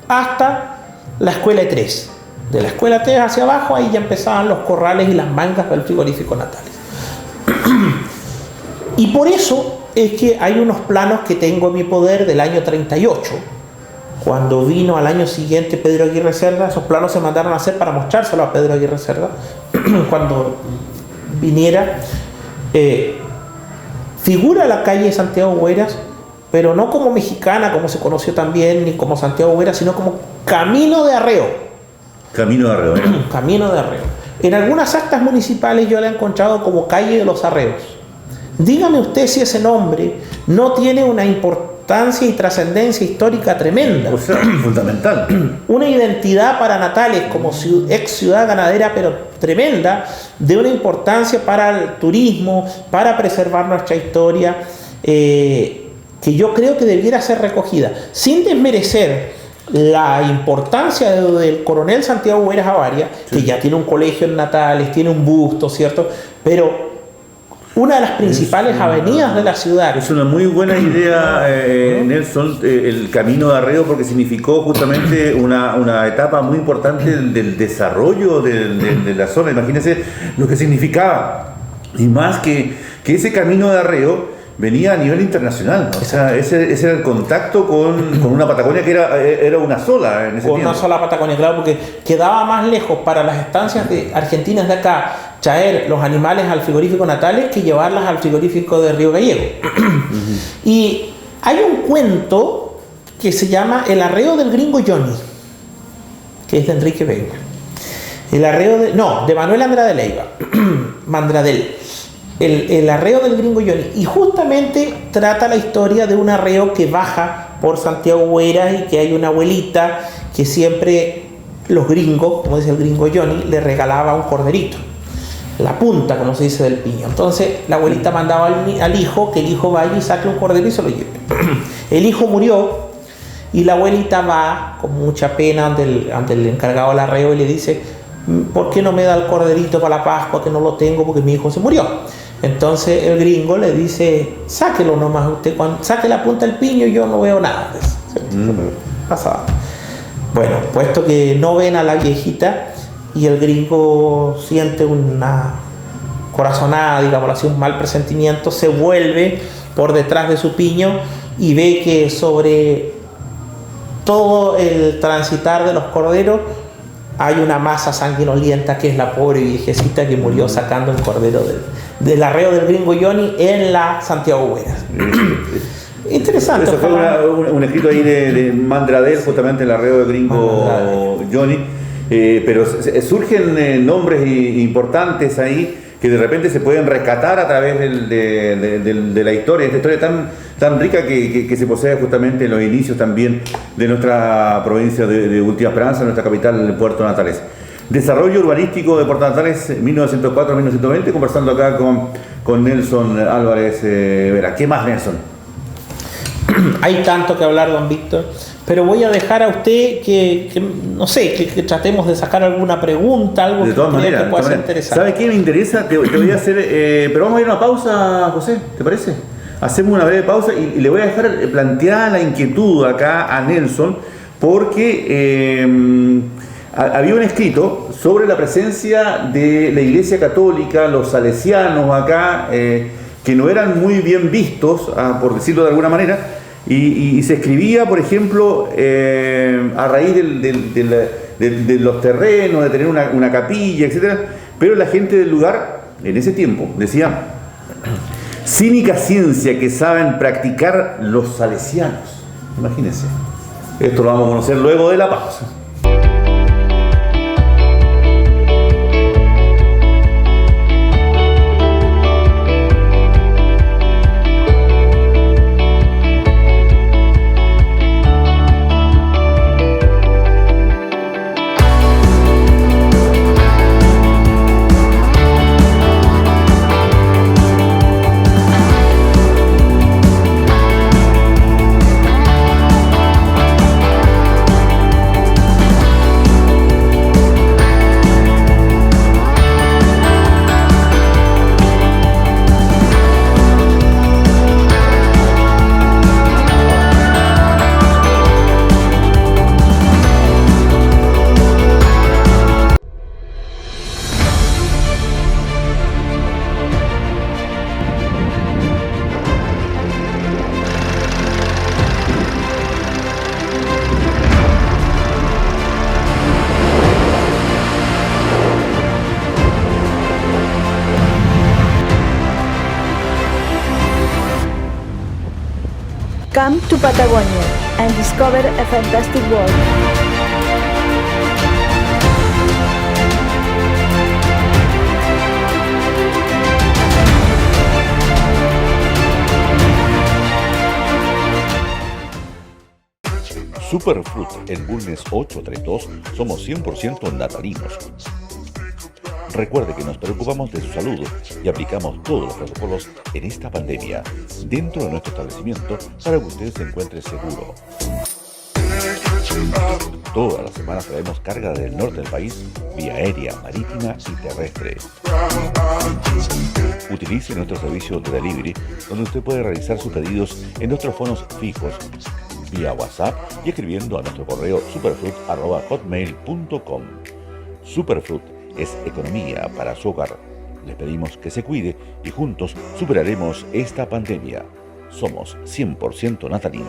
hasta la Escuela 3. De la Escuela 3 hacia abajo, ahí ya empezaban los corrales y las mangas del frigorífico Natales. Y por eso es que hay unos planos que tengo en mi poder del año 38. Cuando vino al año siguiente Pedro Aguirre Cerda, esos planos se mandaron a hacer para mostrárselo a Pedro Aguirre Cerda cuando viniera. Figura la calle Santiago Hueras, pero no como mexicana, como se conoció también, ni como Santiago Hueras, sino como Camino de Arreo. Camino de Arreo. Camino de Arreo. En algunas actas municipales yo la he encontrado como Calle de los Arreos. Dígame usted si ese nombre no tiene una importancia y trascendencia histórica tremenda. O sea, fundamental. Una identidad para Natales como ex ciudad ganadera, pero tremenda, de una importancia para el turismo, para preservar nuestra historia, que yo creo que debiera ser recogida, sin desmerecer la importancia del coronel Santiago Hueras Avaria, que ya tiene un colegio en Natales, tiene un busto, ¿cierto? Pero una de las principales avenidas de la ciudad. Es una muy buena idea, Nelson, el Camino de Arreo, porque significó justamente una etapa muy importante del desarrollo de la zona. Imagínense lo que significaba. Y más que ese Camino de Arreo venía a nivel internacional, ¿no? O sea, ese era el contacto con una Patagonia que era una sola en ese tiempo. Una sola Patagonia, claro, porque quedaba más lejos para las estancias argentinas de acá traer los animales al frigorífico Natales que llevarlas al frigorífico de Río Gallego. Y hay un cuento que se llama El arreo del gringo Johnny, que es de Enrique Vega. El arreo de Manuel Andrade Leiva, Mandradel. El arreo del gringo Johnny, y justamente trata la historia de un arreo que baja por Santiago Hueras y que hay una abuelita que siempre los gringos, como dice el gringo Johnny, le regalaba un corderito, la punta, como se dice, del piño. Entonces la abuelita mandaba al hijo que el hijo vaya y saque un cordero y se lo lleve. El hijo murió y la abuelita va con mucha pena ante el encargado del arreo y le dice: ¿por qué no me da el corderito para la Pascua, que no lo tengo porque mi hijo se murió? Entonces el gringo le dice: sáquelo nomás usted, cuando saque la punta del piño yo no veo nada. Pasaba. Bueno, puesto que no ven a la viejita y el gringo siente una corazonada, digamos así, un mal presentimiento, se vuelve por detrás de su piño y ve que sobre todo el transitar de los corderos hay una masa sanguinolienta que es la pobre viejecita que murió sacando el cordero del arreo del gringo Johnny en la Santiago Hueras. Interesante. Eso fue un escrito ahí de Mandradel, justamente el arreo del gringo Johnny. Pero surgen nombres importantes ahí. que de repente se pueden rescatar a través de la historia, esta historia tan rica que se posee justamente en los inicios también de nuestra provincia de Última Esperanza, nuestra capital, Puerto Natales. Desarrollo urbanístico de Puerto Natales 1904-1920, conversando acá con Nelson Álvarez Vera. ¿Qué más, Nelson? Hay tanto que hablar, don Víctor, pero voy a dejar a usted que tratemos de sacar alguna pregunta, algo de todas maneras, que pueda ser interesante. ¿Sabe qué me interesa? Te voy a hacer, pero vamos a ir a una pausa, José, ¿te parece? Hacemos una breve pausa y le voy a dejar planteada la inquietud acá a Nelson, porque había un escrito sobre la presencia de la Iglesia Católica, los salesianos acá, que no eran muy bien vistos, por decirlo de alguna manera, y se escribía, por ejemplo, a raíz de los terrenos, de tener una capilla, etcétera, pero la gente del lugar, en ese tiempo, decía: cínica ciencia que saben practicar los salesianos. Imagínense. Esto lo vamos a conocer luego de la pausa. Come to Patagonia and discover a fantastic world. Superfruit en Bulnes 832 somos 100% natalinos. Recuerde que nos preocupamos de su salud y aplicamos todos los protocolos en esta pandemia dentro de nuestro establecimiento para que usted se encuentre seguro. Todas las semanas traemos carga del norte del país vía aérea, marítima y terrestre. Utilice nuestro servicio de delivery, donde usted puede realizar sus pedidos en nuestros fonos fijos, vía WhatsApp y escribiendo a nuestro correo superfruit@hotmail.com. Superfruit es economía para su hogar. Les pedimos que se cuide y juntos superaremos esta pandemia. Somos 100% natalinos.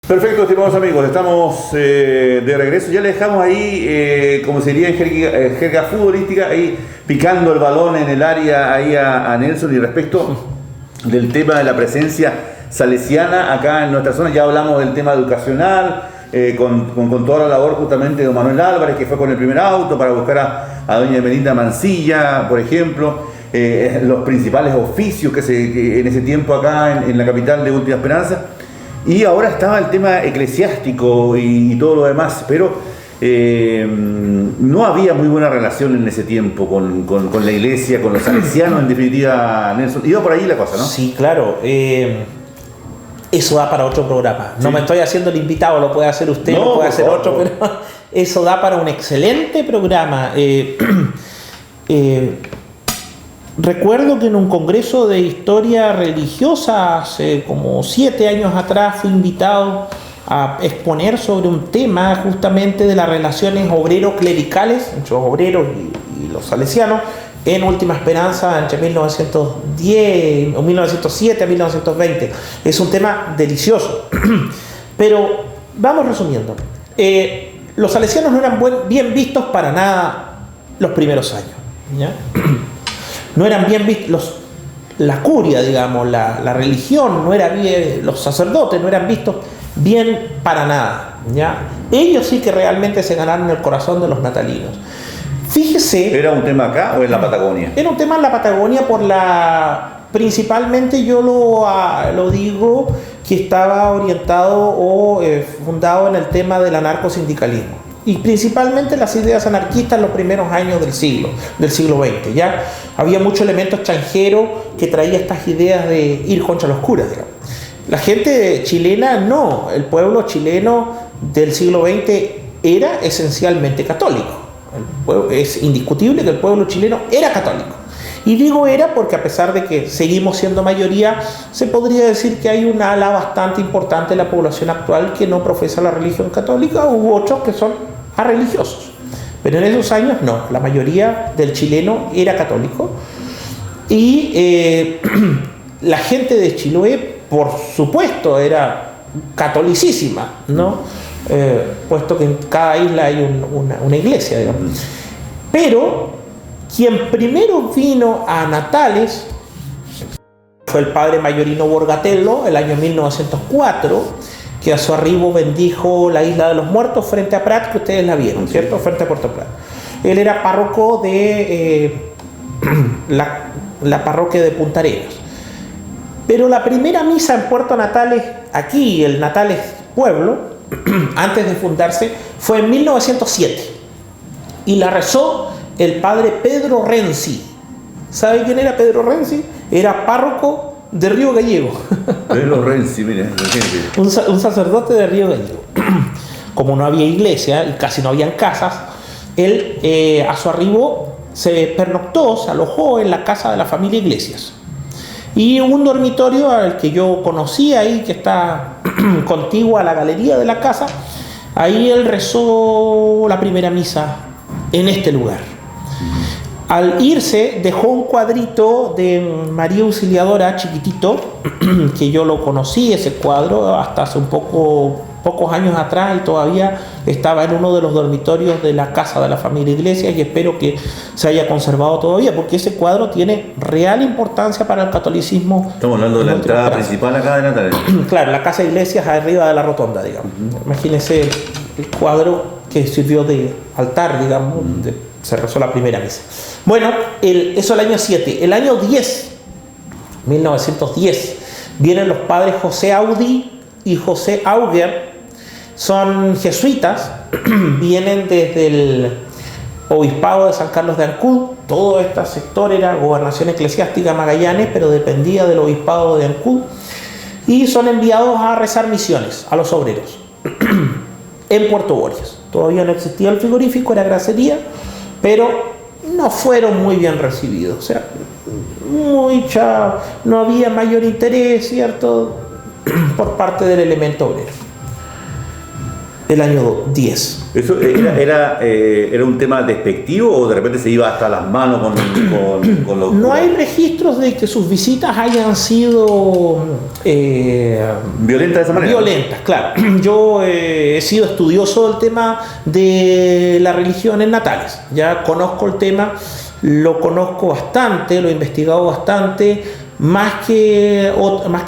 Perfecto, estimados amigos, estamos de regreso. Ya le dejamos ahí, como se diría en jerga futbolística, ahí picando el balón en el área ahí a Nelson. Y respecto del tema de la presencia salesiana acá en nuestra zona, ya hablamos del tema educacional, con toda la labor justamente de don Manuel Álvarez, que fue con el primer auto para buscar a doña Melinda Mancilla, por ejemplo, los principales oficios que en ese tiempo acá en la capital de Última Esperanza. Y ahora estaba el tema eclesiástico y todo lo demás, pero no había muy buena relación en ese tiempo con la iglesia, con los salesianos, en definitiva, Nelson. Iba por ahí la cosa, ¿no? Sí, claro. Eso da para otro programa. No me estoy haciendo el invitado, lo puede hacer usted, lo puede hacer otro, pero eso da para un excelente programa. Recuerdo que en un congreso de historia religiosa hace como 7 años atrás fui invitado a exponer sobre un tema justamente de las relaciones obrero-clericales entre los obreros y los salesianos en Última Esperanza entre 1910 o 1907 a 1920. Es un tema delicioso. Pero vamos resumiendo. Los salesianos no eran bien vistos para nada los primeros años, ¿ya? No eran bien vistos, la curia, digamos, la religión, no era bien, los sacerdotes no eran vistos bien para nada, ¿ya? Ellos sí que realmente se ganaron el corazón de los natalinos. Fíjese... ¿Era un tema acá o en la Patagonia? Era un tema en la Patagonia principalmente yo lo digo que estaba orientado o fundado en el tema del anarcosindicalismo y principalmente las ideas anarquistas en los primeros años del siglo XX. Ya había mucho elemento extranjero que traía estas ideas de ir contra los curas, digamos. La gente chilena no, el pueblo chileno del siglo XX era esencialmente católico. Es indiscutible que el pueblo chileno era católico. Y digo era porque a pesar de que seguimos siendo mayoría, se podría decir que hay una ala bastante importante de la población actual que no profesa la religión católica, u otros que son religiosos. Pero en esos años no, la mayoría del chileno era católico. Y la gente de Chiloé, por supuesto, era catolicísima, ¿no? Puesto que en cada isla hay una iglesia, digamos. Pero quien primero vino a Natales fue el padre Mayorino Borgatello, el año 1904, que a su arribo bendijo la isla de los muertos frente a Prat, que ustedes la vieron, ¿cierto? Frente a Puerto Prat. Él era párroco de la parroquia de Punta Arenas. Pero la primera misa en Puerto Natales, aquí, el Natales pueblo, antes de fundarse, fue en 1907. Y la rezó el padre Pedro Renzi. ¿Sabe quién era Pedro Renzi? Era párroco de Río Gallego. Pedro Renzi, mire. Un sacerdote de Río Gallego. Como no había iglesia y casi no habían casas, él a su arribo se pernoctó, se alojó en la casa de la familia Iglesias. Y un dormitorio al que yo conocí ahí, que está contiguo a la galería de la casa, ahí él rezó la primera misa en este lugar. Al irse dejó un cuadrito de María Auxiliadora chiquitito, que yo lo conocí ese cuadro hasta hace pocos años atrás y todavía estaba en uno de los dormitorios de la casa de la familia Iglesias y espero que se haya conservado todavía porque ese cuadro tiene real importancia para el catolicismo. Estamos hablando de la entrada principal acá de Natales. Claro, la casa Iglesias arriba de la rotonda, digamos. Imagínense el cuadro que sirvió de altar, digamos, donde se rezó la primera misa. Bueno, eso el año 7. El año 10, 1910, vienen los padres José Audi y José Auger. Son jesuitas, vienen desde el obispado de San Carlos de Ancud. Todo este sector era gobernación eclesiástica Magallanes, pero dependía del obispado de Ancud. Y son enviados a rezar misiones a los obreros en Puerto Borges. Todavía no existía el frigorífico, era grasería, pero no fueron muy bien recibidos. O sea, no había mayor interés, ¿cierto?, por parte del elemento obrero. El año 10. ¿Eso era un tema despectivo o de repente se iba hasta las manos con los... No hay registros de que sus visitas hayan sido... ¿violentas de esa manera? Violentas, claro. Yo he sido estudioso del tema de la religión en Natales. Ya conozco el tema, lo conozco bastante, lo he investigado bastante, más que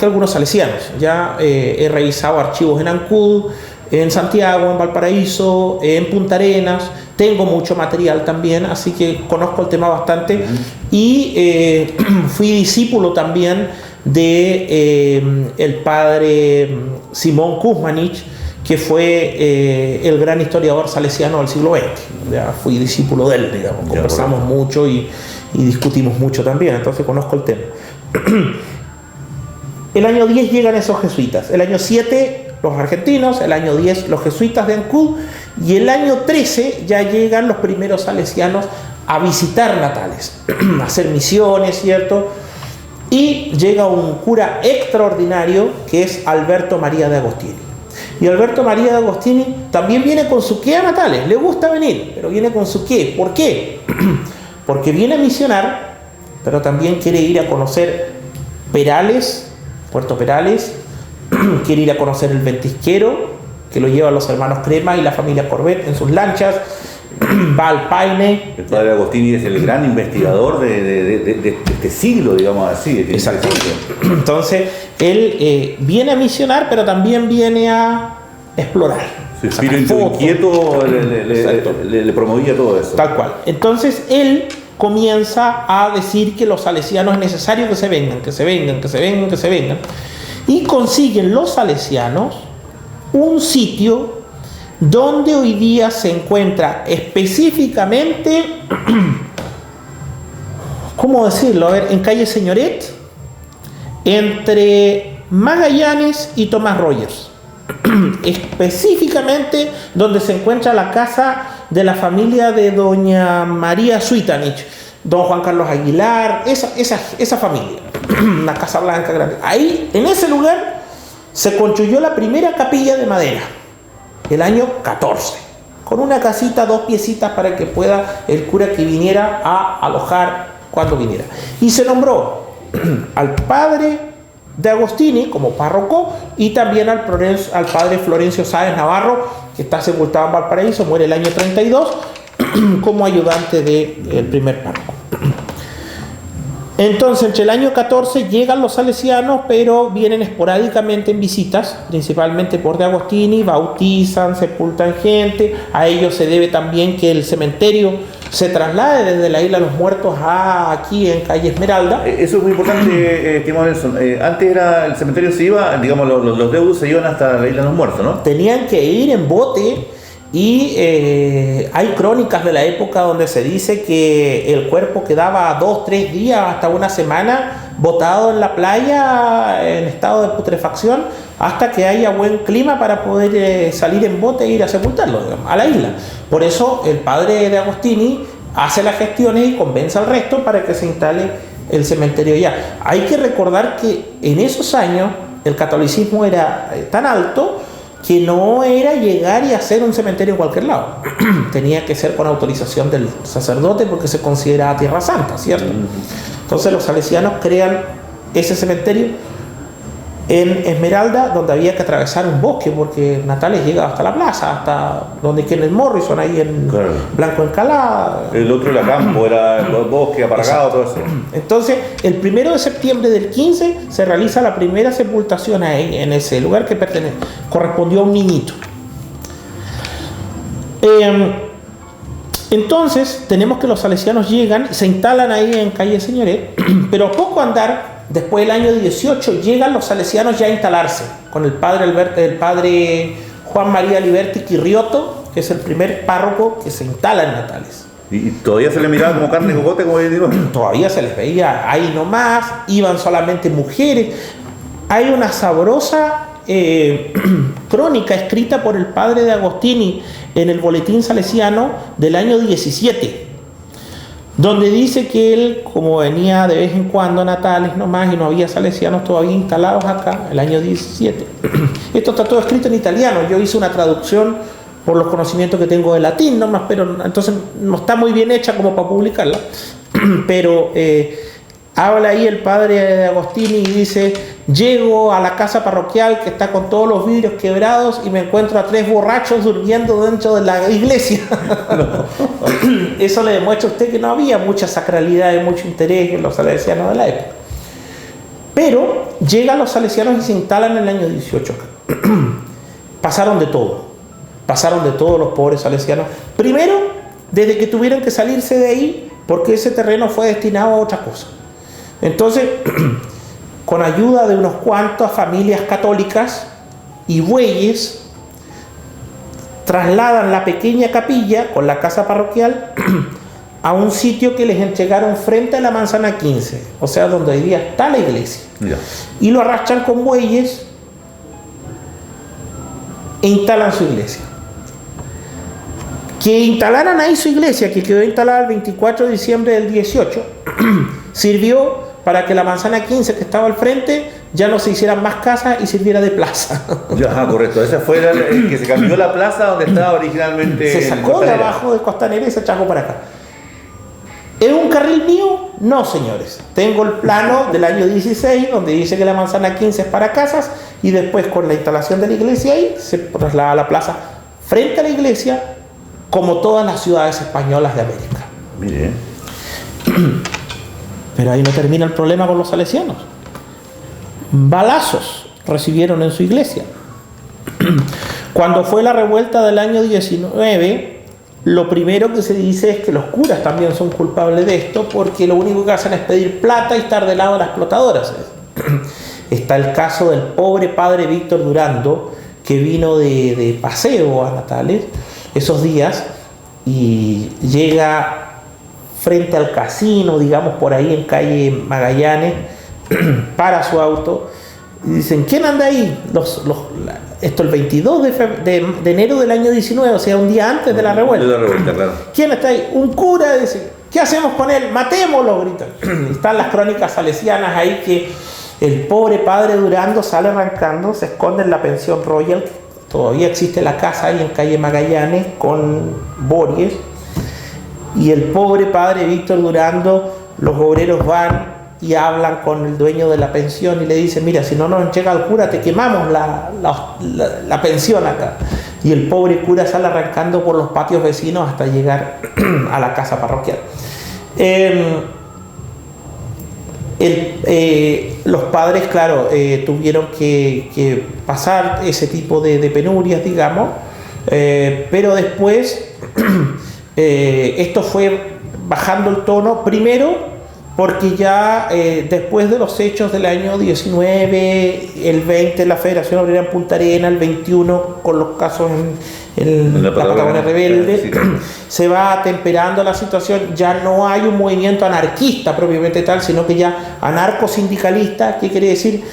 algunos salesianos. Ya he revisado archivos en Ancud, en Santiago, en Valparaíso, en Punta Arenas. Tengo mucho material también, así que conozco el tema bastante. Y fui discípulo también de el padre Simón Kuzmanich, que fue el gran historiador salesiano del siglo XX. Ya fui discípulo de él, digamos. Conversamos mucho y discutimos mucho también, entonces conozco el tema. El año 10 llegan esos jesuitas. El año 7 los argentinos, el año 10 los jesuitas de Ancud y el año 13 ya llegan los primeros salesianos a visitar Natales, a hacer misiones, ¿cierto? Y llega un cura extraordinario que es Alberto María de Agostini. Y Alberto María de Agostini también viene con su qué a Natales, le gusta venir, pero viene con su qué. ¿Por qué? porque viene a misionar, pero también quiere ir a conocer Perales, Puerto Perales, quiere ir a conocer el Ventisquero, que lo llevan los hermanos Crema y la familia Corbett en sus lanchas, va al Paine. El padre Agostini es el gran investigador de este siglo, digamos así. Exactamente. Entonces, él viene a misionar, pero también viene a explorar. Su espíritu inquieto le promovía todo eso. Tal cual. Entonces, él comienza a decir que los salesianos es necesario que se vengan, que se vengan, que se vengan, que se vengan. Y consiguen los salesianos un sitio donde hoy día se encuentra específicamente, ¿cómo decirlo? A ver, en calle Señoret, entre Magallanes y Tomás Rogers. Específicamente donde se encuentra la casa de la familia de doña María Suitanich, don Juan Carlos Aguilar, esa familia, una casa blanca grande. Ahí, en ese lugar, se construyó la primera capilla de madera, el año 14, con una casita, 2 piecitas para que pueda el cura que viniera a alojar cuando viniera. Y se nombró al padre de Agostini como párroco y también al padre Florencio Sáenz Navarro, que está sepultado en Valparaíso, muere el año 32, como ayudante del primer párroco. Entonces, entre el año 14 llegan los salesianos, pero vienen esporádicamente en visitas, principalmente por de Agostini, bautizan, sepultan gente. A ellos se debe también que el cementerio se traslade desde la Isla de los Muertos a aquí en calle Esmeralda. Eso es muy importante, estimado Nelson. Antes era el cementerio se iba, digamos, los deudos se iban hasta la Isla de los Muertos, ¿no? Tenían que ir en bote. Y hay crónicas de la época donde se dice que el cuerpo quedaba 2, 3 días, hasta una semana, botado en la playa en estado de putrefacción, hasta que haya buen clima para poder salir en bote e ir a sepultarlo, digamos, a la isla. Por eso el padre de Agostini hace las gestiones y convence al resto para que se instale el cementerio ya. Hay que recordar que en esos años el catolicismo era tan alto que no era llegar y hacer un cementerio en cualquier lado. Tenía que ser con autorización del sacerdote porque se consideraba Tierra Santa, ¿cierto? Entonces los salesianos crean ese cementerio en Esmeralda, donde había que atravesar un bosque porque Natales llega hasta la plaza, hasta donde queda el Morrison, ahí en Blanco Encalada. El otro era campo, era el bosque aparagado, todo eso. Entonces, el 1 de septiembre del 15 se realiza la primera sepultación ahí, en ese lugar que correspondió a un niñito. Entonces, tenemos que los salesianos llegan, se instalan ahí en calle Señoret, pero a poco andar, después del año 18, llegan los salesianos ya a instalarse, con el padre Juan María Liberti Quirrioto, que es el primer párroco que se instala en Natales. ¿Y todavía se le miraba como carne de cocote, como yo digo? Todavía se les veía ahí nomás, iban solamente mujeres. Hay una sabrosa crónica escrita por el padre de Agostini en el Boletín Salesiano del año 17, donde dice que él, como venía de vez en cuando a Natales nomás y no había salesianos todavía instalados acá, el año 17. Esto está todo escrito en italiano, yo hice una traducción por los conocimientos que tengo de latín nomás, pero entonces no está muy bien hecha como para publicarla. Pero habla ahí el padre de Agostini y dice: llego a la casa parroquial que está con todos los vidrios quebrados y me encuentro a 3 borrachos durmiendo dentro de la iglesia. Eso le demuestra a usted que no había mucha sacralidad y mucho interés en los salesianos de la época. Pero llegan los salesianos y se instalan en el año 18. Pasaron de todo los pobres salesianos. Primero, desde que tuvieron que salirse de ahí porque ese terreno fue destinado a otra cosa. Entonces, con ayuda de unos cuantas familias católicas y bueyes, trasladan la pequeña capilla con la casa parroquial a un sitio que les entregaron frente a la manzana 15, o sea, donde hoy día está la iglesia. Ya. Y lo arrastran con bueyes e instalan su iglesia. Que instalaran ahí su iglesia, que quedó instalada el 24 de diciembre del 18, sirvió para que la manzana 15 que estaba al frente ya no se hicieran más casas y sirviera de plaza. Ya, correcto. Esa fue el que se cambió la plaza donde estaba originalmente. Se sacó de abajo de Costanera y se trajo para acá. ¿Es un carril mío? No, señores. Tengo el plano del año 16, donde dice que la manzana 15 es para casas, y después con la instalación de la iglesia ahí, se traslada a la plaza frente a la iglesia, como todas las ciudades españolas de América. Mire. Pero ahí no termina el problema con los salesianos. Balazos recibieron en su iglesia. Cuando fue la revuelta del año 19, lo primero que se dice es que los curas también son culpables de esto, porque lo único que hacen es pedir plata y estar del lado de las explotadoras. Está el caso del pobre padre Víctor Durando, que vino de paseo a Natales esos días y llega frente al casino, digamos por ahí en calle Magallanes, para su auto y dicen: ¿quién anda ahí? Esto el 22 de enero del año 19, o sea, un día antes de la revuelta. De la revuelta, claro. ¿Quién está ahí? Un cura. Dice: ¿qué hacemos con él? Matémoslo, gritan. Están las crónicas salesianas ahí, que el pobre padre Durando sale arrancando, se esconde en la pensión Royal, todavía existe la casa ahí en calle Magallanes con Borges, y el pobre padre Víctor Durando, los obreros van y hablan con el dueño de la pensión y le dicen: mira, si no nos llega el cura, te quemamos la pensión acá. Y el pobre cura sale arrancando por los patios vecinos hasta llegar a la casa parroquial. Los padres, claro, tuvieron que pasar ese tipo de penurias, digamos, pero después esto fue bajando el tono, primero porque ya después de los hechos del año 19, el 20 la Federación Obrera en Punta Arenas, el 21 con los casos en la Patagonia Rebelde, sí, se va atemperando la situación. Ya no hay un movimiento anarquista propiamente tal, sino que ya anarcosindicalista. ¿Qué quiere decir?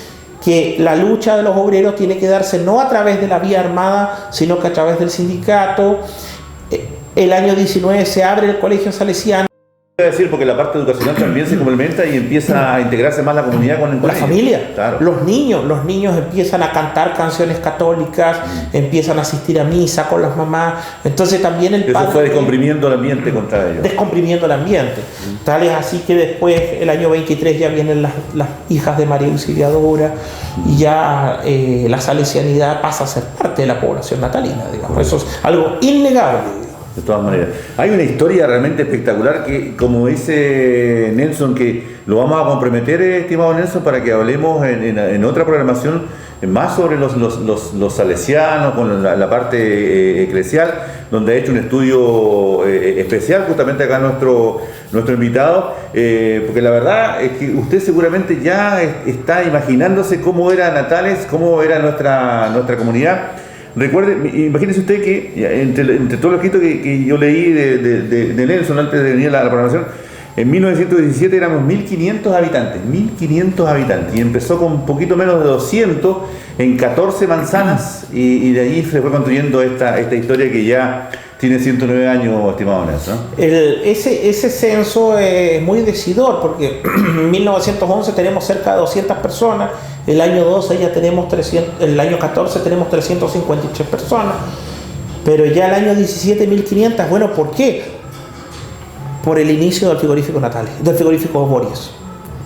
Que la lucha de los obreros tiene que darse no a través de la vía armada, sino que a través del sindicato. El año 19 se abre el Colegio Salesiano. Decir, porque la parte educacional también se complementa y empieza a integrarse más la comunidad con el la familia, claro. Los niños empiezan a cantar canciones católicas, empiezan a asistir a misa con las mamás. Entonces también el padre, eso fue descomprimiendo el ambiente contra ellos. Descomprimiendo el ambiente. Tal es así que después, el año 23, ya vienen las hijas de María Auxiliadora y ya la salesianidad pasa a ser parte de la población natalina, digamos. Eso es algo innegable. De todas maneras, hay una historia realmente espectacular que, como dice Nelson, que lo vamos a comprometer, estimado Nelson, para que hablemos en otra programación más sobre los salesianos, con la parte eclesial, donde ha hecho un estudio especial justamente acá nuestro invitado, porque la verdad es que usted seguramente ya está imaginándose cómo era Natales, cómo era nuestra comunidad. Recuerde, imagínese usted que entre todos los escritos que yo leí de Nelson antes de venir a la programación, en 1917 éramos 1.500 habitantes, y empezó con un poquito menos de 200 en 14 manzanas, y de ahí se fue construyendo esta historia que ya tiene 109 años, estimado Nelson, ¿no? Ese censo es muy decidor, porque en 1911 tenemos cerca de 200 personas, el año 12 ya tenemos 300, el año 14 tenemos 353 personas, pero ya el año 17 1.500. Bueno, ¿por qué? Por el inicio del frigorífico Natales, del frigorífico Borges.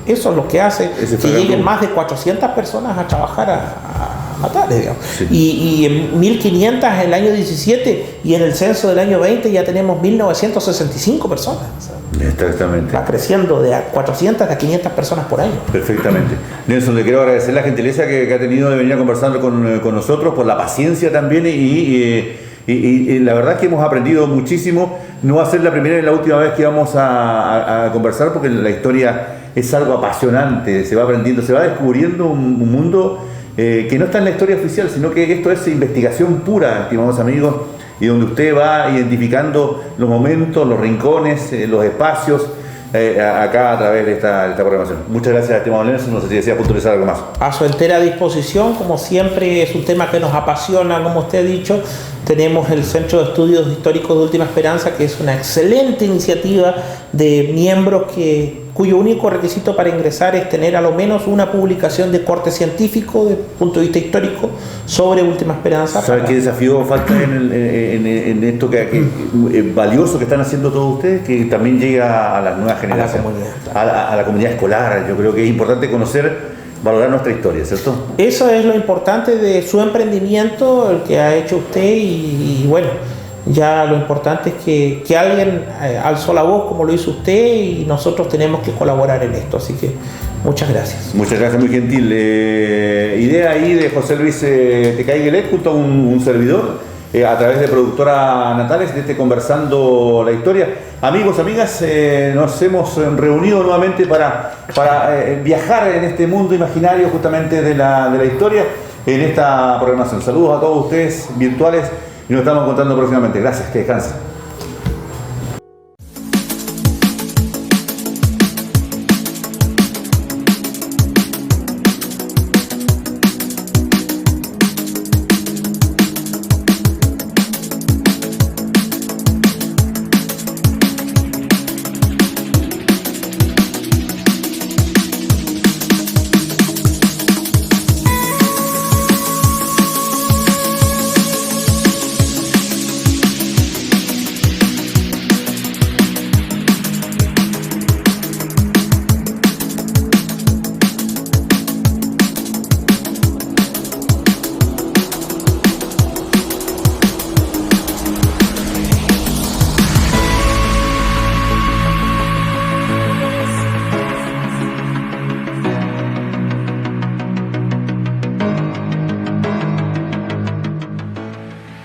Eso es lo que hace que lleguen más de 400 personas a trabajar a Natales, digamos. Sí. Y en 1.500 en el año 17 y en el censo del año 20 ya tenemos 1.965 personas. O sea, exactamente. Va creciendo de 400 a 500 personas por año. Perfectamente. Nelson, le quiero agradecer la gentileza que ha tenido de venir a conversar con nosotros, por la paciencia también y la verdad es que hemos aprendido muchísimo. No va a ser la primera y la última vez que vamos a conversar, porque la historia es algo apasionante, se va aprendiendo, se va descubriendo un mundo que no está en la historia oficial, sino que esto es investigación pura, estimados amigos, y donde usted va identificando los momentos, los rincones, los espacios, acá a través de esta programación. Muchas gracias, estimado Nelson. No sé si desea puntualizar algo más. A su entera disposición, como siempre, es un tema que nos apasiona, como usted ha dicho. Tenemos el Centro de Estudios Históricos de Última Esperanza, que es una excelente iniciativa de miembros cuyo único requisito para ingresar es tener a lo menos una publicación de corte científico, de punto de vista histórico, sobre Última Esperanza. ¿Sabes qué desafío falta en esto que valioso que están haciendo todos ustedes? Que también llega a las nuevas generaciones, a la comunidad escolar. Yo creo que es importante conocer, valorar nuestra historia, ¿cierto? Eso es lo importante de su emprendimiento, el que ha hecho usted, y bueno, ya lo importante es que alguien alzó la voz como lo hizo usted, y nosotros tenemos que colaborar en esto, así que muchas gracias. Muchas gracias, muy gentil. Idea ahí de José Luis Tecay junto a un servidor, a través de Productora Natales, de Conversando la Historia. Amigos, amigas, nos hemos reunido nuevamente para viajar en este mundo imaginario justamente de la historia en esta programación. Saludos a todos ustedes virtuales y nos estamos encontrando próximamente. Gracias, que descansen.